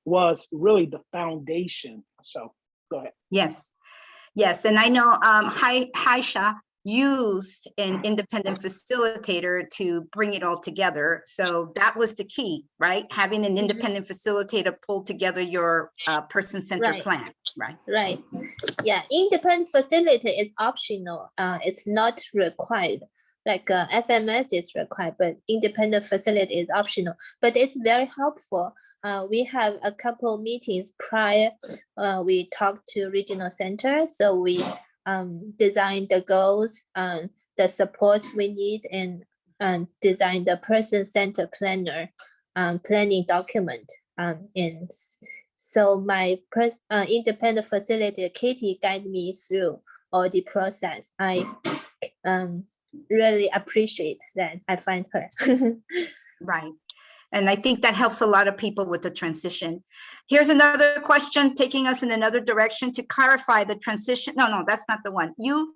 was really the foundation. So go ahead. Yes, and I know Haisha used an independent facilitator to bring it all together. So that was the key, right? Having an independent facilitator pull together your person-centered plan, right? Right. Yeah, independent facilitator is optional. It's not required. like FMS is required, but independent facility is optional. But it's very helpful. We have a couple meetings prior. We talked to regional center, so we design the goals, the supports we need, and design the person-centered planner planning document. And so my independent facilitator, Katie, guided me through all the process. I really appreciate that. I find her. Right. And I think that helps a lot of people with the transition. Here's another question taking us in another direction to clarify the transition. No, that's not the one. You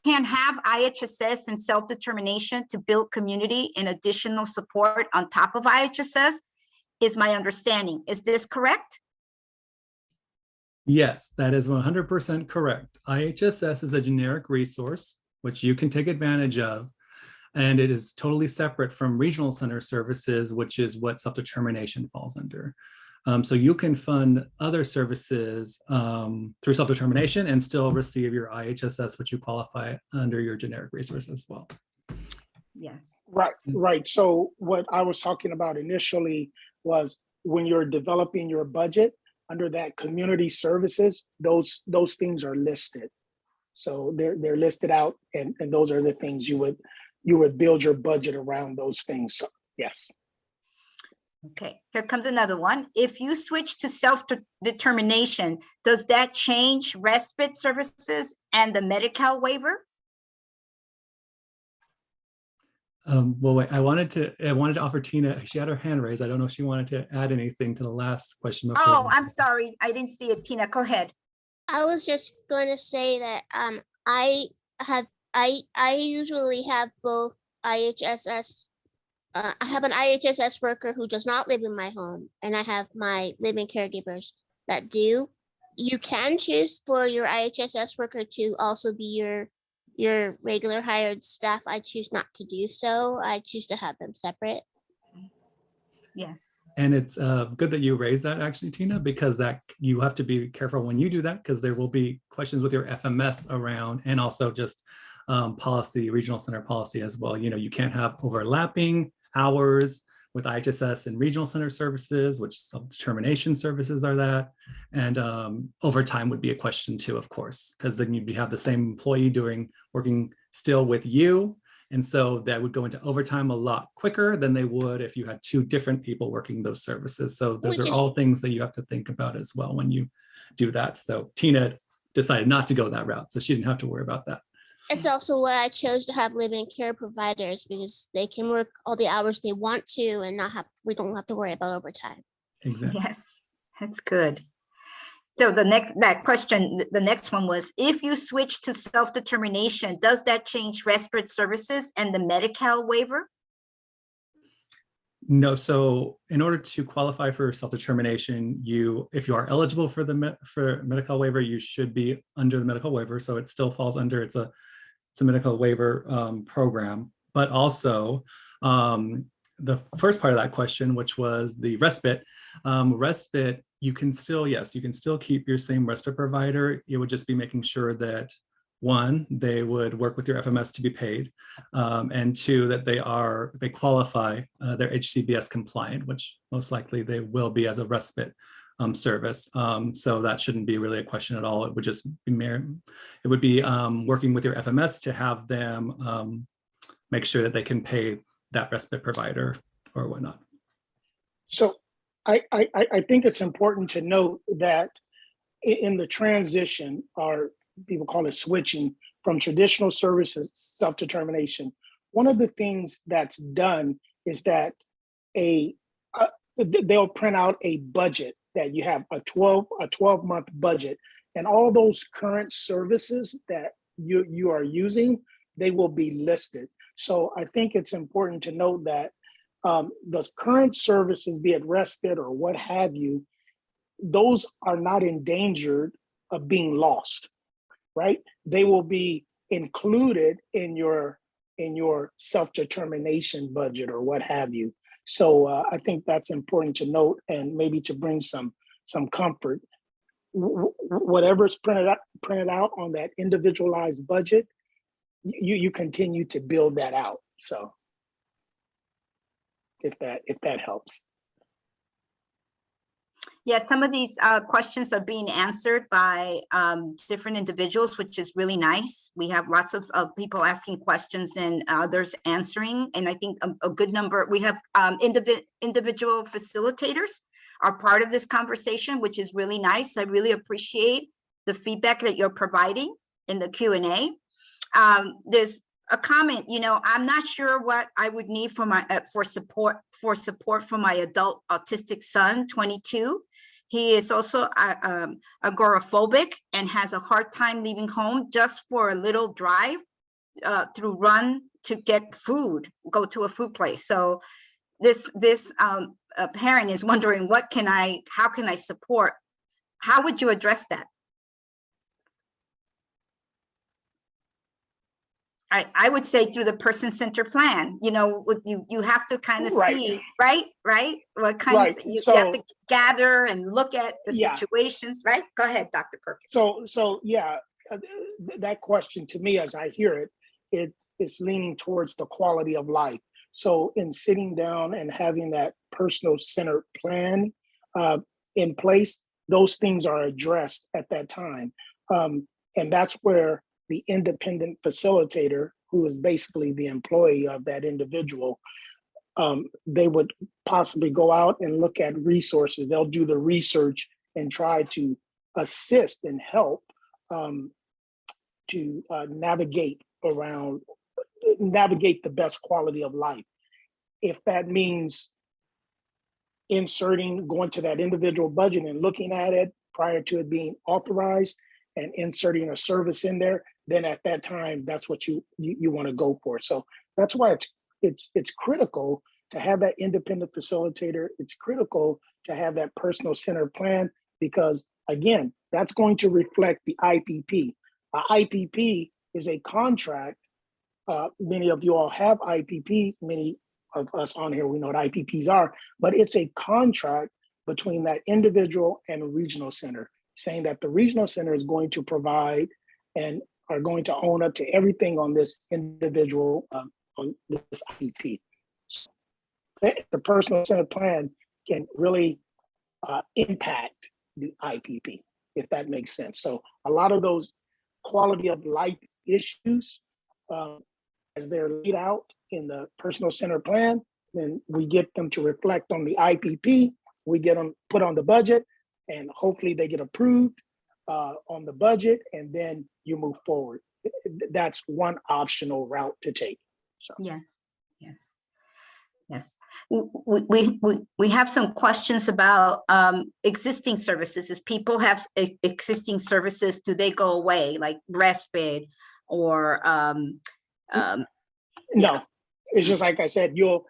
can have IHSS and self-determination to build community and additional support on top of IHSS, is my understanding. Is this correct? Yes, that is 100% correct. IHSS is a generic resource, which you can take advantage of. And it is totally separate from regional center services, which is what self-determination falls under. So you can fund other services through self-determination and still receive your IHSS, which you qualify under your generic resource as well. Yes. Right. So what I was talking about initially was when you're developing your budget under that community services, those things are listed. So they're listed out, and those are the things you would build your budget around those things. So, yes. Okay, here comes another one. If you switch to self-determination, does that change respite services and the Medi-Cal waiver? Well, wait, I wanted to offer Tina, she had her hand raised. I don't know if she wanted to add anything to the last question. Oh, I'm sorry. I didn't see it. Tina, go ahead. I was just going to say that I usually have both IHSS. I have an IHSS worker who does not live in my home, and I have my living caregivers that do. You can choose for your IHSS worker to also be your regular hired staff. I choose not to do so. I choose to have them separate. Yes. And it's good that you raised that, actually, Tina, because that you have to be careful when you do that, because there will be questions with your FMS around, and also just policy, regional center policy as well. You know, you can't have overlapping hours with IHSS and regional center services, which self-determination services are that. And overtime would be a question too, of course, because then you'd have the same employee working still with you. And so that would go into overtime a lot quicker than they would if you had two different people working those services. So those are all things that you have to think about as well when you do that. So Tina decided not to go that route, so she didn't have to worry about that. It's also why I chose to have live-in care providers, because they can work all the hours they want to and we don't have to worry about overtime. Exactly. Yes, that's good. So the next one was, if you switch to self-determination, does that change respite services and the Medi-Cal waiver? No, so in order to qualify for self-determination, if you are eligible for Medi-Cal waiver, you should be under the Medi-Cal waiver. So it still falls under, it's a Medi-Cal waiver program. But also the first part of that question, which was the respite, you can still keep your same respite provider. It would just be making sure that, one, they would work with your FMS to be paid, and two, that they qualify, they're HCBS compliant, which most likely they will be as a respite service. So that shouldn't be really a question at all. It would just be working with your FMS to have them make sure that they can pay that respite provider or whatnot. So I think it's important to note that in the transition, or people call it switching from traditional services, self-determination, one of the things that's done is that they'll print out a budget that you have a 12-month budget, and all those current services that you are using, they will be listed. So I think it's important to note that the current services, be it respite or what have you, those are not endangered of being lost, right? They will be included in your self-determination budget or what have you. So I think that's important to note, and maybe to bring some comfort. Whatever's printed out on that individualized budget, you continue to build that out. So if that helps. Yeah, some of these questions are being answered by different individuals, which is really nice. We have lots of people asking questions and others answering. And I think a good number, we have individual facilitators are part of this conversation, which is really nice. I really appreciate the feedback that you're providing in the Q&A. There's a comment, I'm not sure what I would need for my for support for my adult autistic son, 22. He is also agoraphobic and has a hard time leaving home just for a little drive through run to get food, go to a food place. So this parent is wondering, how can I support? How would you address that? I would say through the person-centered plan, you have to kind of see, right? What kind of, you have to gather and look at the situations, right? Go ahead, Dr. Perkins. So yeah, that question to me, as I hear it, it's leaning towards the quality of life. So in sitting down and having that personal-centered plan in place, those things are addressed at that time. And that's where the independent facilitator, who is basically the employee of that individual, they would possibly go out and look at resources. They'll do the research and try to assist and help to navigate the best quality of life. If that means going to that individual budget and looking at it prior to it being authorized and inserting a service in there, then at that time, that's what you want to go for. So that's why it's critical to have that independent facilitator. It's critical to have that personal centered plan, because again, that's going to reflect the IPP. IPP is a contract. Many of you all have IPP. Many of us on here, we know what IPPs are, but it's a contract between that individual and a regional center, saying that the regional center is going to provide and are going to own up to everything on this individual, on this IEP. The personal centered plan can really impact the IPP, if that makes sense. So a lot of those quality of life issues, as they're laid out in the personal centered plan, then we get them to reflect on the IPP, we get them put on the budget, and hopefully they get approved on the budget, and then you move forward. That's one optional route to take. So Yes. We have some questions about existing services. If people have existing services, do they go away, like respite or no, it's just like I said, you'll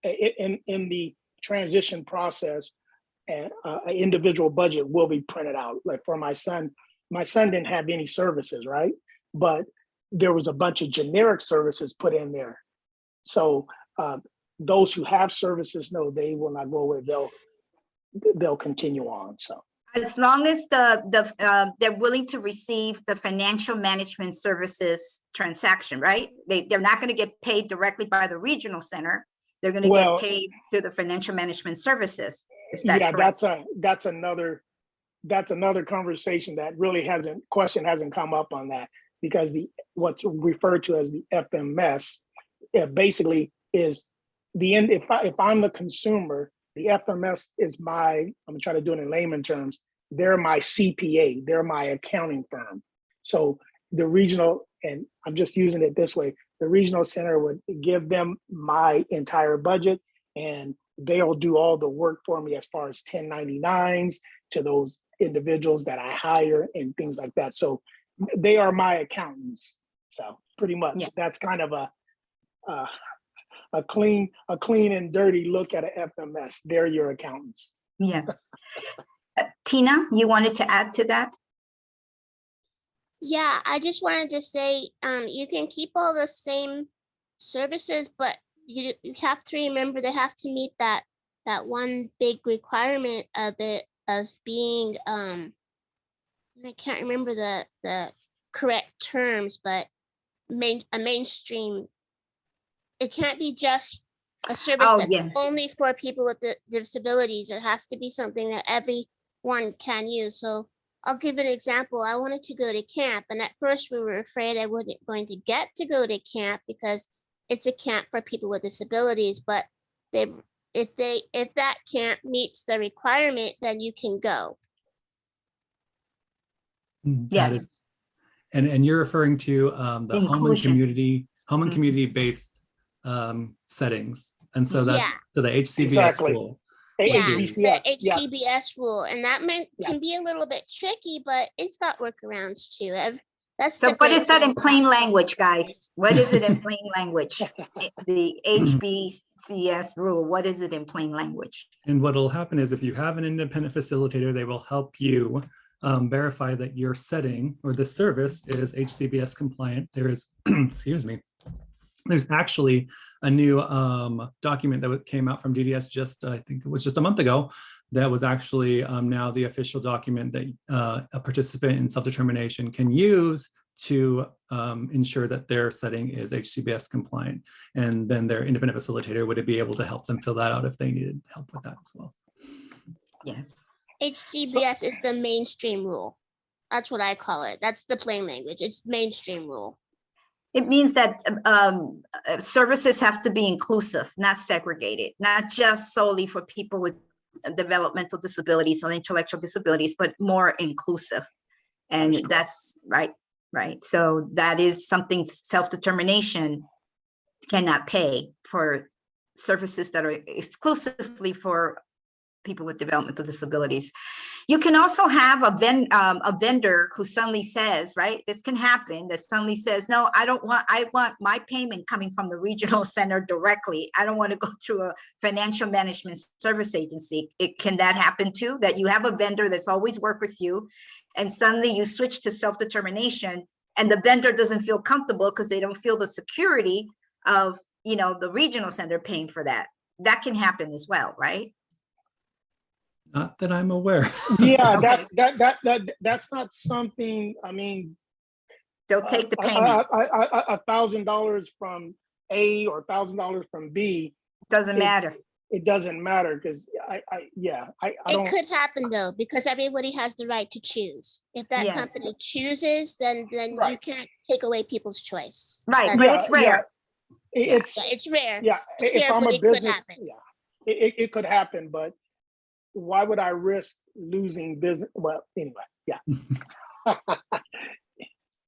in the transition process, and an individual budget will be printed out. Like for my son didn't have any services, right? But there was a bunch of generic services put in there. So those who have services, no, they will not go away. They'll continue on. So as long as they're willing to receive the financial management services transaction, right? They're not going to get paid directly by the regional center. They're going to get paid through the financial management services. Is that correct? That's another conversation that really hasn't come up on that, because what's referred to as the FMS basically is the end. If I'm the consumer, the FMS is I'm gonna try to do it in layman terms. They're my CPA, they're my accounting firm. So the regional, and I'm just using it this way, the regional center would give them my entire budget, and they'll do all the work for me as far as 1099s to those individuals that I hire and things like that. So they are my accountants. So pretty much That's kind of a clean and dirty look at an FMS. They're your accountants. Yes. Tina, you wanted to add to that? Yeah, I just wanted to say, you can keep all the same services, but you have to remember they have to meet that one big requirement of being, I can't remember the correct terms, but mainstream. It can't be just a service Oh, that's yes. only for people with disabilities. It has to be something that everyone can use. So I'll give an example. I wanted to go to camp, and at first we were afraid I wasn't going to get to go to camp because it's a camp for people with disabilities. But if that camp meets the requirement, then you can go. Got it. Yes. And you're referring to the home and Inclusion. community Mhm. community-based settings. And so that Yeah. so the HCBS Exactly. rule. Yeah, HBCS, the yeah. HCBS rule, and that Yeah. can be a little bit tricky, but it's got workarounds too. That's So the what great is that thing in plain about language, technology. guys? What is it in plain language? The HBCS rule, what is it in plain language? And what will happen is if you have an independent facilitator, they will help you verify that your setting or the service is HCBS compliant. There is, excuse me, there's actually a new document that came out from DDS just, I think it was just a month ago, that was actually now the official document that a participant in self-determination can use to ensure that their setting is HCBS compliant. And then their independent facilitator would be able to help them fill that out if they needed help with that as well. Yes. HCBS is the mainstream rule. That's what I call it. That's the plain language. It's mainstream rule. It means that services have to be inclusive, not segregated, not just solely for people with developmental disabilities or intellectual disabilities, but more inclusive. And that's right. So that is something self-determination cannot pay for services that are exclusively for people with developmental disabilities. You can also have a vendor who suddenly says, right, this can happen, that suddenly says, no, I want my payment coming from the regional center directly. I don't want to go through a financial management service agency. Can that happen too? That you have a vendor that's always worked with you, and suddenly you switch to self-determination, and the vendor doesn't feel comfortable because they don't feel the security of, the regional center paying for that. That can happen as well, right? Not that I'm aware. Yeah, Okay. that's not something, I mean, They'll take the payment. $1,000 from A or $1,000 from B, Doesn't matter. it doesn't matter because I It don't. could happen though, because everybody has the right to choose. If that Yes. company chooses, then you Right. can't take away people's choice. Right, That's- but it's rare. It's Yeah, it's rare. yeah. It's If rare, I'm but a it could business, happen. yeah, it could happen, but why would I risk losing business? Well, anyway, yeah.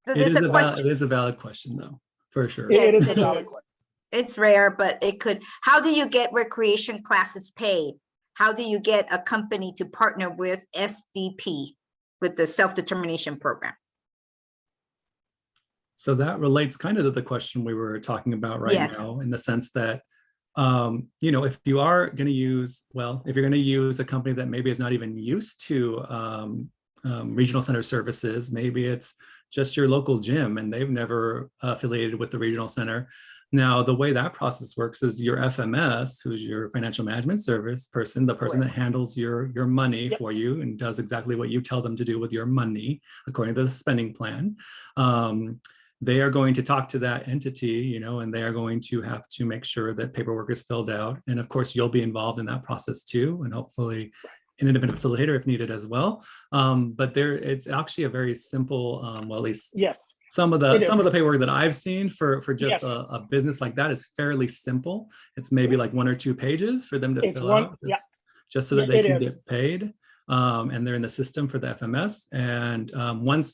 So It there's is a question. it is a valid question though, for sure. It Yes, is a it valid is. question. It's rare, but it could. How do you get recreation classes paid? How do you get a company to partner with SDP, with the self-determination program? So that relates kind of to the question we were talking about right Yes. now, in the sense that, if you are going to use, if you're going to use a company that maybe is not even used to regional center services, maybe it's just your local gym and they've never affiliated with the regional center. Now, the way that process works is your FMS, who's your financial management service person, the person that handles your money Yep. for you and does exactly what you tell them to do with your money, according to the spending plan. They are going to talk to that entity, and they are going to have to make sure that paperwork is filled out. And of course, you'll be involved in that process too, and hopefully an independent facilitator if needed as well. But it's actually a very simple, at least Yes. some of It the is. paperwork that I've seen for just Yes. a business like that is fairly simple. It's maybe like 1 or 2 pages for them to It's fill one- out, yeah. just so that Yeah, they it can get is. paid. And they're in the system for the FMS. And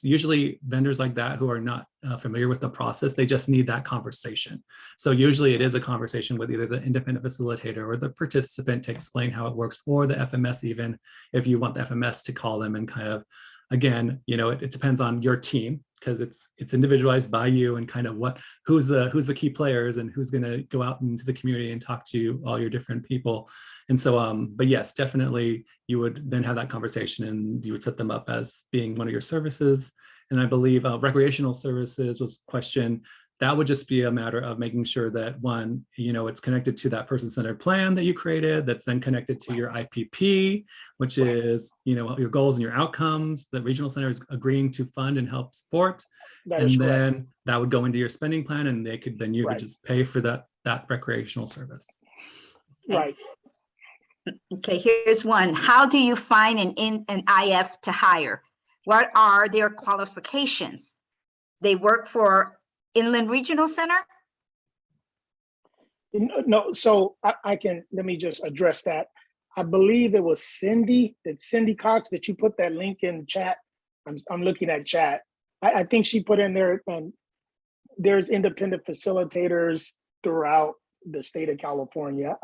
usually vendors like that who are not familiar with the process, they just need that conversation. So usually it is a conversation with either the independent facilitator or the participant to explain how it works, or the FMS even, if you want the FMS to call them and kind of, again, it depends on your team, because it's individualized by you, and kind of who's the key players and who's going to go out into the community and talk to all your different people. And so, but yes, definitely you would then have that conversation and you would set them up as being one of your services. And I believe recreational services was question. that would just be a matter of making sure that one, it's connected to that person-centered plan that you created, that's then connected to your IPP, which is, your goals and your outcomes that regional center is agreeing to fund and help support. That And is correct. then that would go into your spending plan, and you Right. could just pay for that recreational service. Right. Okay, here's one. How do you find an IF to hire? What are their qualifications? They work for Inland Regional Center? No, so let me just address that. I believe it was Cindy Cox that you put that link in chat. I'm looking at chat. I think she put in there, there's independent facilitators throughout the state of California.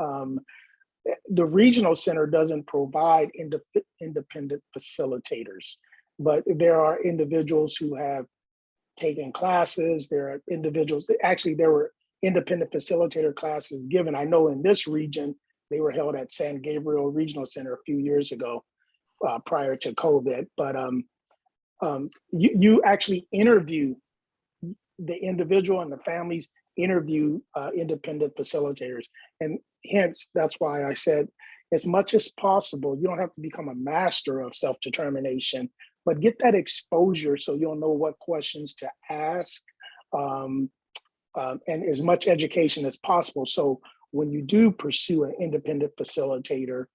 The regional center doesn't provide independent facilitators, but there are individuals who have taken classes. There are individuals, actually there were independent facilitator classes given. I know in this region, they were held at San Gabriel Regional Center a few years ago, prior to COVID. But you actually interview the individual, and the families interview independent facilitators. And hence, that's why I said, as much as possible, you don't have to become a master of self-determination, but get that exposure so you'll know what questions to ask, and as much education as possible. So when you do pursue an independent facilitator,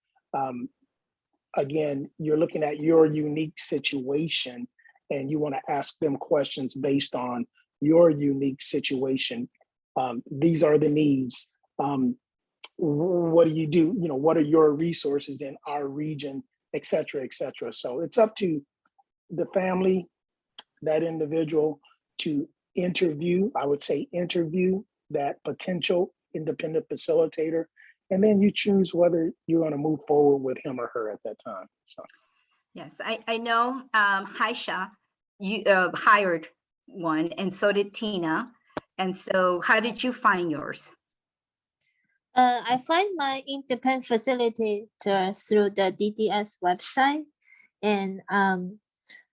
again, you're looking at your unique situation, and you want to ask them questions based on your unique situation. These are the needs. What do you do? What are your resources in our region, et cetera, et cetera. So it's up to the family, that individual, to interview that potential independent facilitator, and then you choose whether you're going to move forward with him or her at that time. So Yes, I know Haisha, you hired one, and so did Tina. And so how did you find yours? I find my independent facilitator through the DDS website, and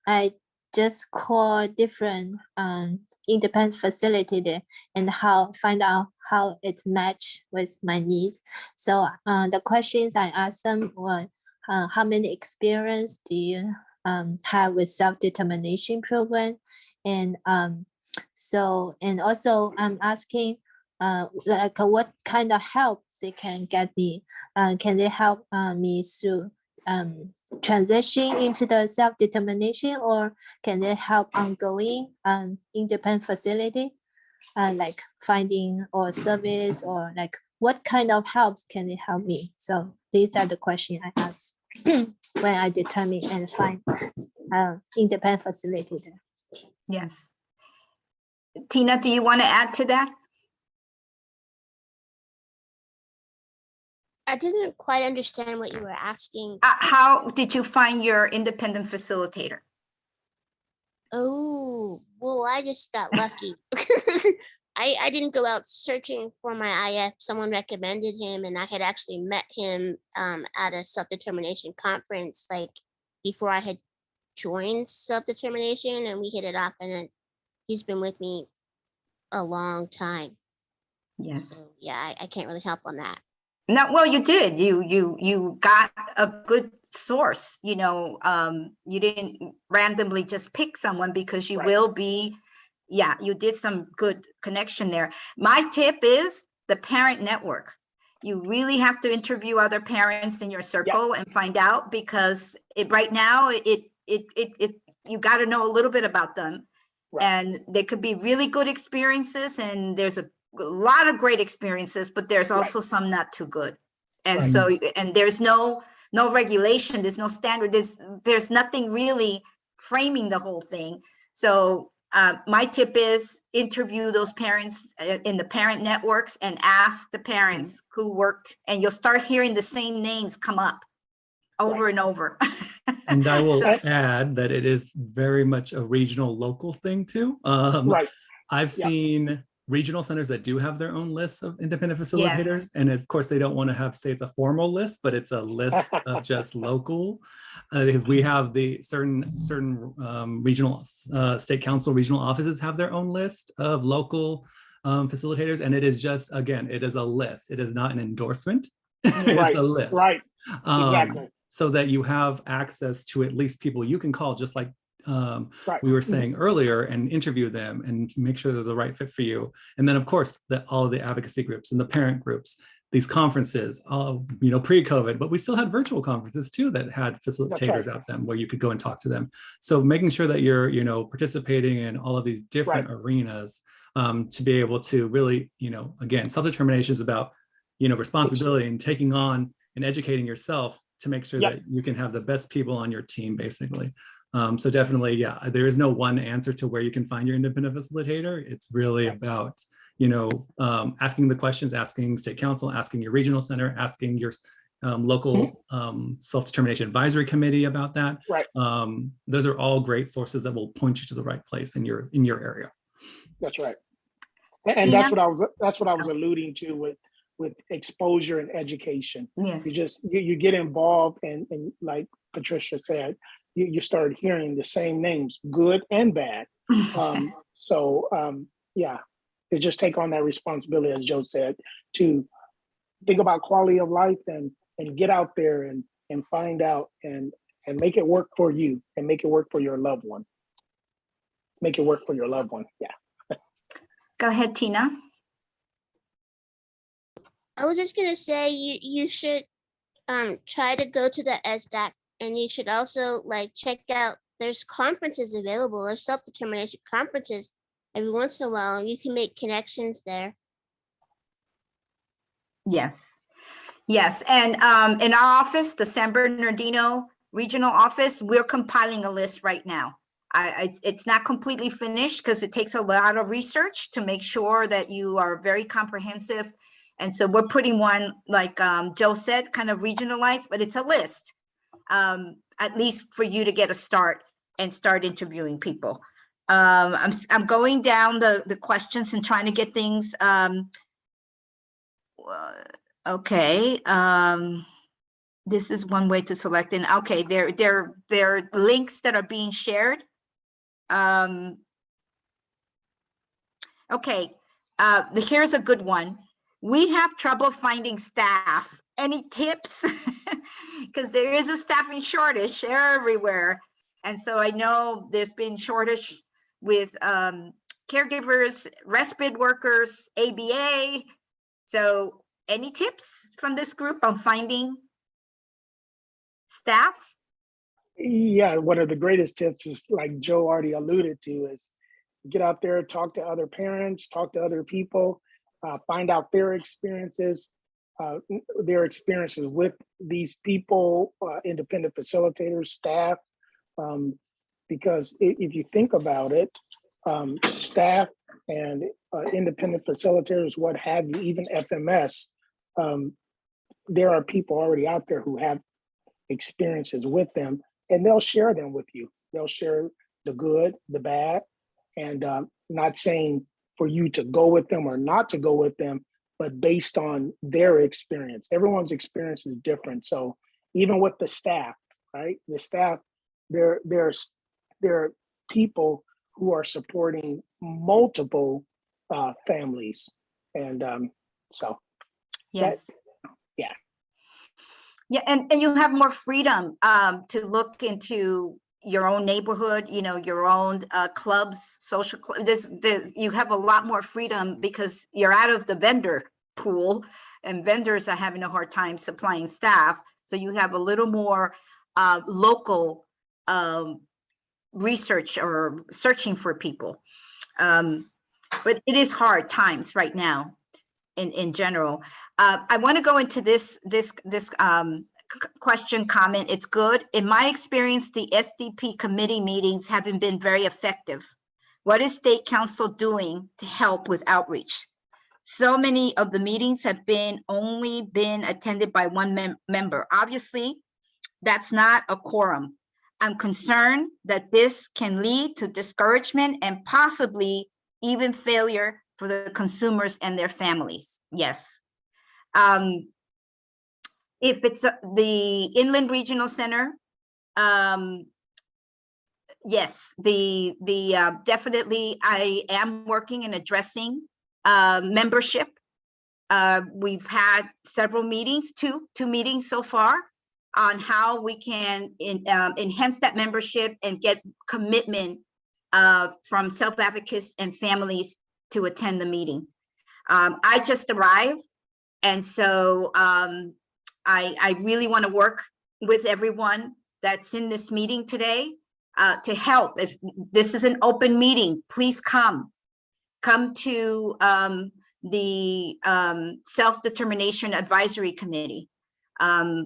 I just call different independent facilitator and find out how it match with my needs. So the questions I asked them were, how many experience do you have with self-determination program? And and also I'm asking like what kind of help they can get me. Can they help me through transition into the self-determination, or can they help ongoing independent facility, like finding or service, or like what kind of helps can they help me? So these are the questions I ask when I determine and find independent facilitator. Yes. Tina, do you want to add to that? I didn't quite understand what you were asking. How did you find your independent facilitator? Oh, well, I just got lucky. I didn't go out searching for my IF. Someone recommended him, and I had actually met him at a self-determination conference, like before I had joined self-determination, and we hit it off, and he's been with me a long time. Yes. So yeah, I can't really help on that. No, well, you did. You got a good source. You didn't randomly just pick someone, because you will be. Yeah, you did some good connection there. My tip is the parent network. You really have to interview other parents in your circle and find out, because right now you got to know a little bit about them, and there could be really good experiences, and there's a lot of great experiences, but there's also some not too good. And so, and there's no regulation, there's no standard, there's nothing really framing the whole thing. So my tip is interview those parents in the parent networks and ask the parents who worked, and you'll start hearing the same names come up over and over. And I will add that it is very much a regional local thing too. I've seen regional centers that do have their own lists of independent facilitators. And of course, they don't want to say it's a formal list, but it's a list of just local We have the certain regional, state council, regional offices have their own list of local facilitators. And it is just, again, it is a list. It is not an endorsement. It's a list. Right. Exactly. So that you have access to at least people you can call, just like Right. we were saying earlier, and interview them and make sure they're the right fit for you. And then of course, all of the advocacy groups and the parent groups, these conferences, pre-COVID, but we still had virtual conferences too that had facilitators at them where you could go and talk to them. So making sure that you're, participating in all of these different arenas to be able to really, again, self-determination is about, responsibility and taking on and educating yourself to make sure that you can have the best people on your team, basically. So definitely, there is no one answer to where you can find your independent facilitator. It's really about, asking the questions, asking state council, asking your regional center, asking your local self-determination advisory committee about that. Right. Those are all great sources that will point you to the right place in your area. That's right. And that's what I was alluding to with exposure and education. Yes. You get involved and like Patricia said, you start hearing the same names, good and bad. It's just take on that responsibility, as Joe said, to think about quality of life and get out there and find out and make it work for you and make it work for your loved one. Make it work for your loved one. Yeah. Go ahead, Tina. I was just gonna say you should try to go to the SDAC, and you should also check out, there's conferences available or self-determination conferences every once in a while. You can make connections there. Yes. Yes. And in our office, the San Bernardino regional office, we're compiling a list right now. It's not completely finished because it takes a lot of research to make sure that you are very comprehensive. And so we're putting one, like Joe said, kind of regionalized, but it's a list, at least for you to get a start and start interviewing people. I'm going down the questions and trying to get things. Okay. This is one way to select. And okay, there are links that are being shared. Okay. Here's a good one. We have trouble finding staff. Any tips? Because there is a staffing shortage everywhere. And so I know there's been shortage with caregivers, respite workers, ABA. So any tips from this group on finding staff? Yeah, one of the greatest tips is, like Joe already alluded to, is get out there, talk to other parents, talk to other people, find out their experiences with these people, independent facilitators, staff, because if you think about it, staff and independent facilitators, what have you, even FMS, there are people already out there who have experiences with them, and they'll share them with you. They'll share the good, the bad, and not saying for you to go with them or not to go with them, but based on their experience. Everyone's experience is different. So even with the staff, right? The staff, there are people who are supporting multiple families. And so. Yes. Yeah. Yeah, and you have more freedom to look into your own neighborhood, your own clubs, social clubs. You have a lot more freedom because you're out of the vendor pool, and vendors are having a hard time supplying staff. So you have a little more local research or searching for people. But it is hard times right now in general. I want to go into this question comment. It's good. In my experience, the SDP committee meetings haven't been very effective. What is state council doing to help with outreach? So many of the meetings have only been attended by one member. Obviously, that's not a quorum. I'm concerned that this can lead to discouragement and possibly even failure for the consumers and their families. Yes. If it's the Inland Regional Center, yes, definitely I am working and addressing membership. We've had several meetings, two meetings so far, on how we can enhance that membership and get commitment from self-advocates and families to attend the meeting. I just arrived, and so I really want to work with everyone that's in this meeting today to help. If this is an open meeting, please come to the Self-Determination Advisory Committee.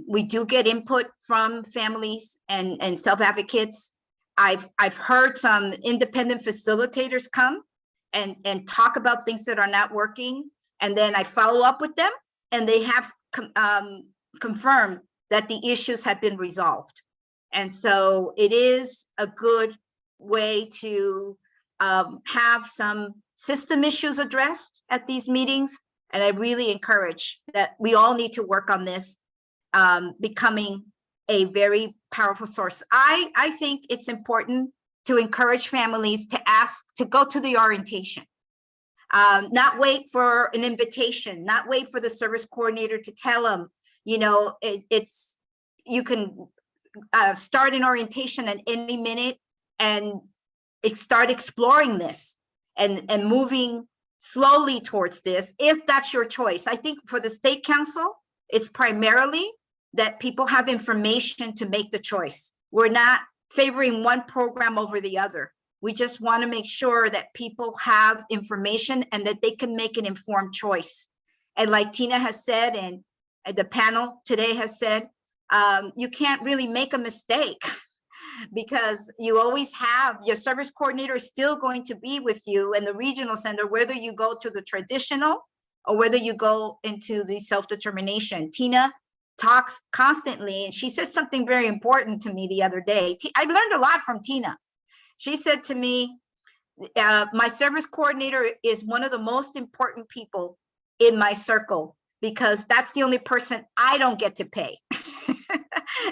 We do get input from families and self-advocates. I've heard some independent facilitators come and talk about things that are not working, and then I follow up with them, and they have confirmed that the issues have been resolved. And so it is a good way to have some system issues addressed at these meetings. And I really encourage that we all need to work on this becoming a very powerful source. I think it's important to encourage families to ask to go to the orientation, not wait for an invitation, not wait for the service coordinator to tell them, you know, you can start an orientation at any minute and start exploring this and moving slowly towards this, if that's your choice. I think for the state council, it's primarily that people have information to make the choice. We're not favoring one program over the other. We just want to make sure that people have information and that they can make an informed choice. And like Tina has said, and the panel today has said, you can't really make a mistake because you always have your service coordinator is still going to be with you in the regional center, whether you go to the traditional or whether you go into the self-determination. Tina talks constantly, and she said something very important to me the other day. I learned a lot from Tina. She said to me, my service coordinator is one of the most important people in my circle because that's the only person I don't get to pay.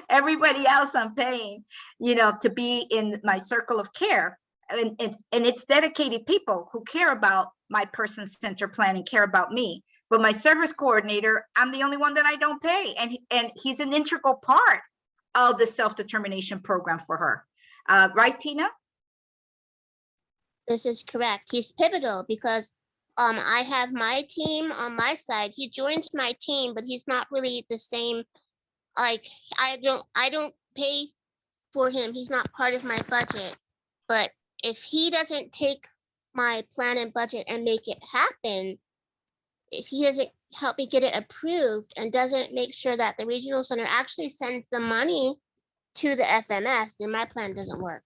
Everybody else I'm paying, you know, to be in my circle of care. And it's dedicated people who care about my person-centered plan and care about me. But my service coordinator, I'm the only one that I don't pay. And he's an integral part of the self-determination program for her. Right, Tina? This is correct. He's pivotal because I have my team on my side. He joins my team, but he's not really the same. Like I don't pay for him. He's not part of my budget. But if he doesn't take my plan and budget and make it happen, if he doesn't help me get it approved and doesn't make sure that the regional center actually sends the money to the FMS, then my plan doesn't work.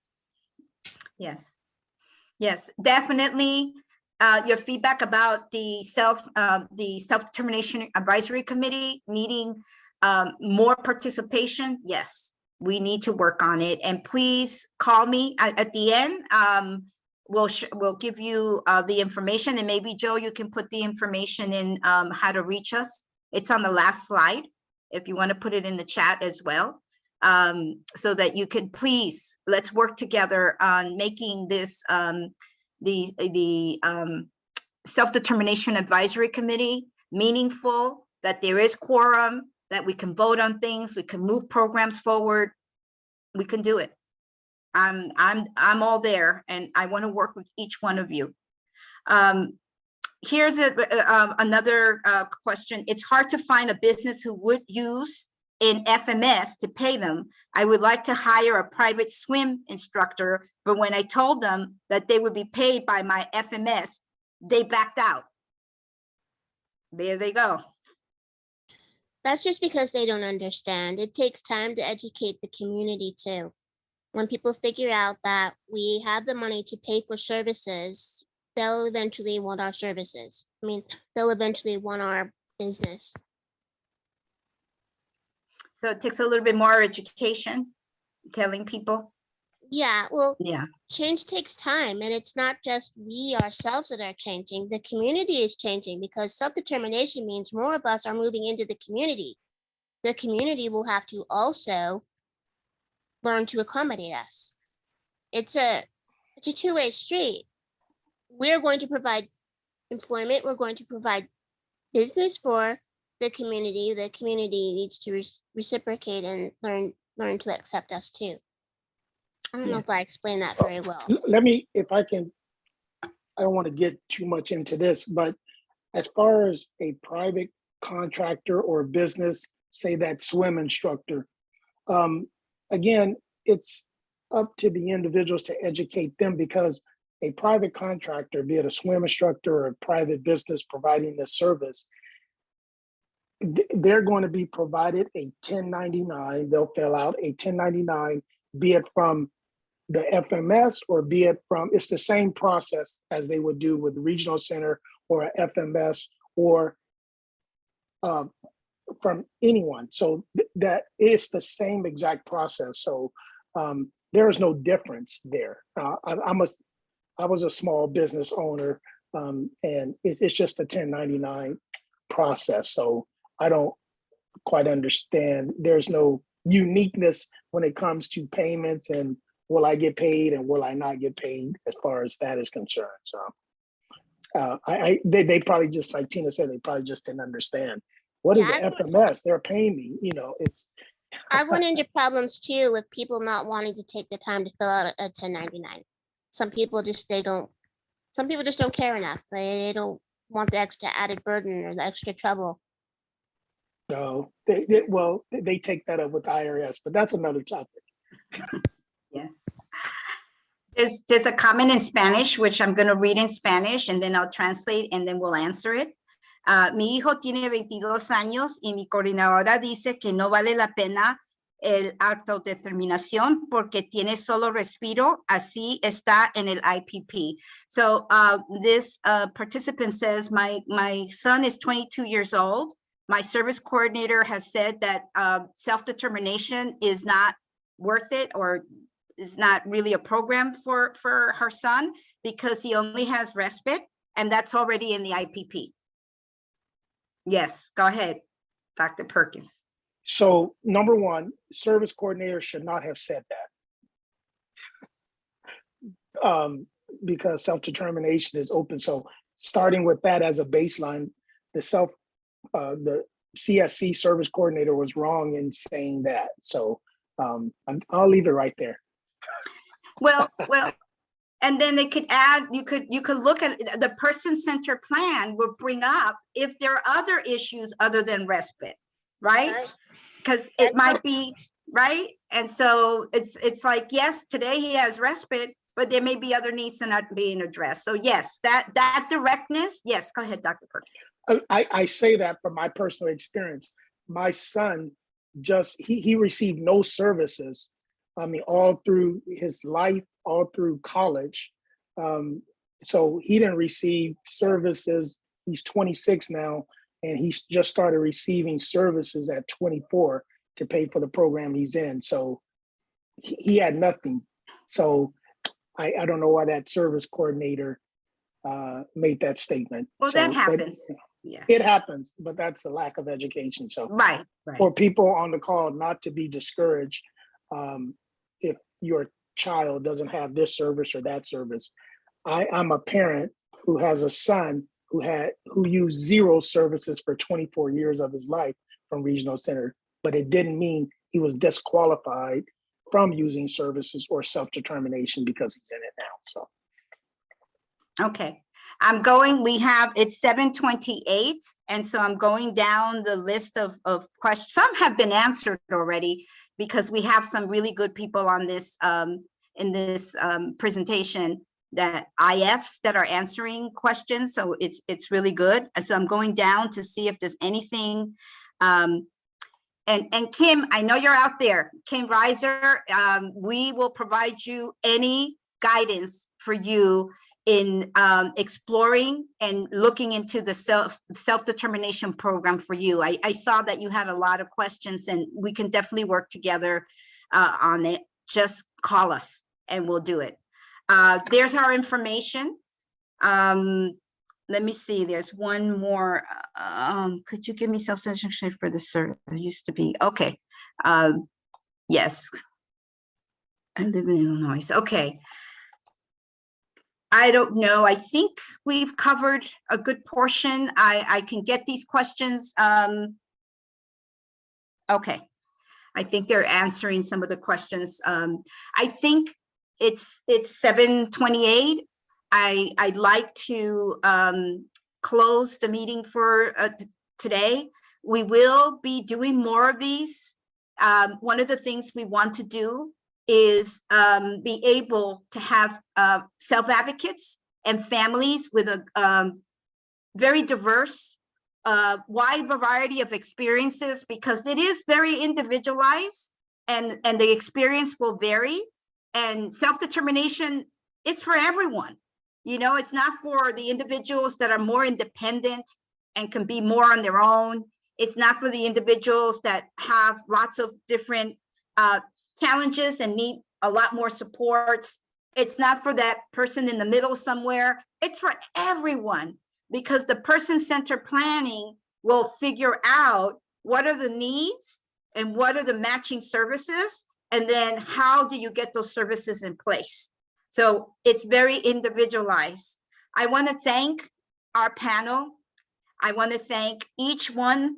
Yes. Yes, definitely. Your feedback about the self-determination advisory committee needing more participation. Yes, we need to work on it. And please call me at the end. We'll give you the information, and maybe Joe, you can put the information in how to reach us. It's on the last slide, if you want to put it in the chat as well. So that you can please, let's work together on making this the self-determination advisory committee meaningful, that there is quorum, that we can vote on things, we can move programs forward, we can do it. I'm all there, and I want to work with each one of you. Here's another question. It's hard to find a business who would use in FMS to pay them. I would like to hire a private swim instructor, but when I told them that they would be paid by my FMS, they backed out. There they go. That's just because they don't understand. It takes time to educate the community too. When people figure out that we have the money to pay for services, they'll eventually want our services. I mean, they'll eventually want our business. So it takes a little bit more education, telling people. Yeah, well, Yeah. change takes time, and it's not just we ourselves that are changing. The community is changing because self-determination means more of us are moving into the community. The community will have to also learn to accommodate us. It's a two-way street. We're going to provide employment. We're going to provide business for the community. The community needs to reciprocate and learn to accept us too. I don't know if I explained that very well. Let me, if I can, I don't want to get too much into this, but as far as a private contractor or business, say that swim instructor, again, it's up to the individuals to educate them, because a private contractor, be it a swim instructor or a private business providing this service, they're going to be provided a 1099. They'll fill out a 1099, be it from the FMS or be it from, it's the same process as they would do with the regional center or a FMS or from anyone. So that is the same exact process. So there is no difference there. I was a small business owner, and it's just a 1099 process. So I don't quite understand. There's no uniqueness when it comes to payments and will I get paid and will I not get paid as far as that is concerned. So they probably just, like Tina said, they probably just didn't understand. What is an FMS? They're paying me, you know, it's. I've run into problems too with people not wanting to take the time to fill out a 1099. Some people just don't care enough. They don't want the extra added burden or the extra trouble. No, they take that up with the IRS, but that's another topic. Yes. There's a comment in Spanish, which I'm going to read in Spanish and then I'll translate and then we'll answer it. Mi hijo tiene 22 años y mi coordinadora dice que no vale la pena el autodeterminación porque tiene solo respiro, así está en el IPP. So this participant says, my son is 22 years old. My service coordinator has said that self-determination is not worth it or is not really a program for her son because he only has respite and that's already in the IPP. Yes, go ahead, Dr. Perkins. So number one, service coordinator should not have said that because self-determination is open. So starting with that as a baseline, the CSC service coordinator was wrong in saying that. So I'll leave it right there. Well, and then they could add, you could look at the person-centered plan will bring up if there are other issues other than respite, right? Because it might be, right? And so it's like, yes, today he has respite, but there may be other needs that are not being addressed. So yes, that directness, yes, go ahead, Dr. Perkins. I say that from my personal experience. My son he received no services. I mean, all through his life, all through college. So he didn't receive services. He's 26 now, and he's just started receiving services at 24 to pay for the program he's in. So he had nothing. So I don't know why that service coordinator made that statement. Well, that happens. Yeah, it happens, but that's a lack of education. So right. For people on the call not to be discouraged, if your child doesn't have this service or that service. I'm a parent who has a son who used 0 services for 24 years of his life from Regional Center, but it didn't mean he was disqualified from using services or self-determination because he's in it now. So okay. It's 7:28, and so I'm going down the list of questions. Some have been answered already because we have some really good people on this in this presentation, that IFs that are answering questions. So it's really good. And so I'm going down to see if there's anything. And Kim, I know you're out there. Kim Reiser, we will provide you any guidance for you in exploring and looking into the self-determination program for you. I saw that you had a lot of questions and we can definitely work together on it. Just call us and we'll do it. There's our information. Let me see, there's one more. Could you give me self-determination for the cert? It used to be, okay. Yes. I live in Illinois. Okay. I don't know. I think we've covered a good portion. I can get these questions. Okay. I think they're answering some of the questions. I think it's 7:28. I'd like to close the meeting for today. We will be doing more of these. One of the things we want to do is be able to have self-advocates and families with a very diverse, wide variety of experiences, because it is very individualized and the experience will vary. And self-determination, it's for everyone. You know, it's not for the individuals that are more independent and can be more on their own. It's not for the individuals that have lots of different challenges and need a lot more supports. It's not for that person in the middle somewhere. It's for everyone, because the person-centered planning will figure out what are the needs and what are the matching services, and then how do you get those services in place. So it's very individualized. I want to thank our panel. I want to thank each one.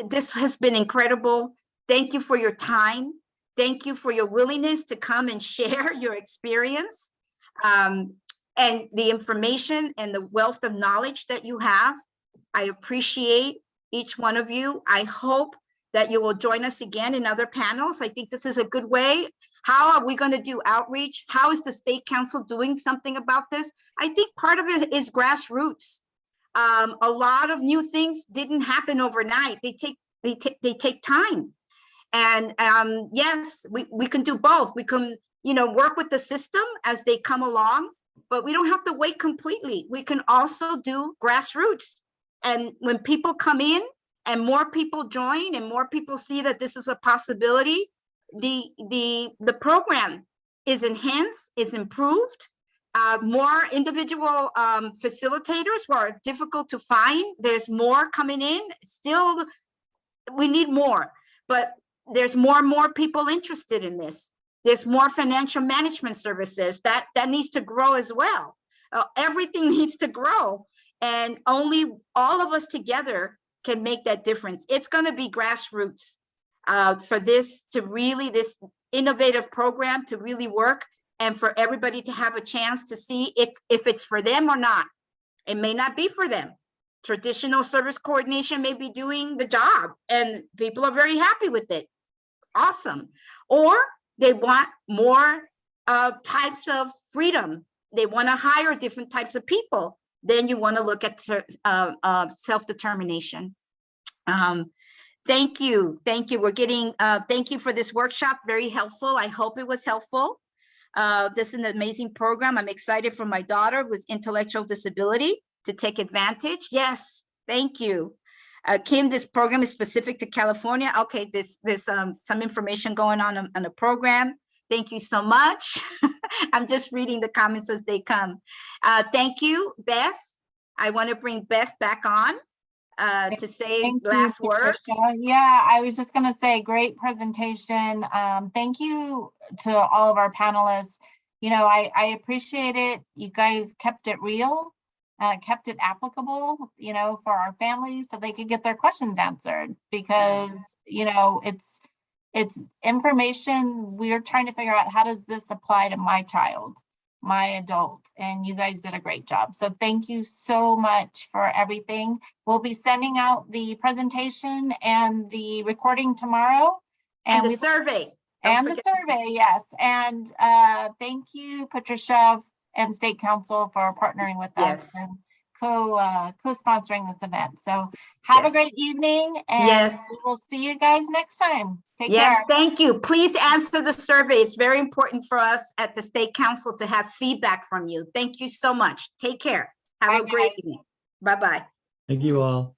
This has been incredible. Thank you for your time. Thank you for your willingness to come and share your experience and the information and the wealth of knowledge that you have. I appreciate each one of you. I hope that you will join us again in other panels. I think this is a good way. How are we going to do outreach? How is the State Council doing something about this? I think part of it is grassroots. A lot of new things didn't happen overnight. They take time. And yes, we can do both. We can, work with the system as they come along, but we don't have to wait completely. We can also do grassroots. And when people come in and more people join and more people see that this is a possibility, the program is enhanced, is improved. More individual facilitators who are difficult to find. There's more coming in. Still, we need more, but there's more and more people interested in this. There's more financial management services that needs to grow as well. Everything needs to grow, and only all of us together can make that difference. It's going to be grassroots for this innovative program to really work, and for everybody to have a chance to see if it's for them or not. It may not be for them. Traditional service coordination may be doing the job and people are very happy with it. Awesome. Or they want more types of freedom. They want to hire different types of people. Then you want to look at self-determination. Thank you. Thank you. We're getting, thank you for this workshop. Very helpful. I hope it was helpful. This is an amazing program. I'm excited for my daughter with intellectual disability to take advantage. Yes, thank you. Kim, this program is specific to California. Okay, there's some information going on the program. Thank you so much. I'm just reading the comments as they come. Thank you, Beth. I want to bring Beth back on to say last words. Yeah, I was just going to say, great presentation. Thank you to all of our panelists. I appreciate it. You guys kept it real, kept it applicable, for our families so they could get their questions answered, because, it's information. We're trying to figure out, how does this apply to my child, my adult, and you guys did a great job. So thank you so much for everything. We'll be sending out the presentation and the recording tomorrow. And the survey. And the survey, yes. And thank you, Patricia and State Council, for partnering with us and co-sponsoring this event. So have a great evening, and we'll see you guys next time. Take care. Thank you. Please answer the survey. It's very important for us at the State Council to have feedback from you. Thank you so much. Take care. Have a great evening. Bye-bye. Thank you all.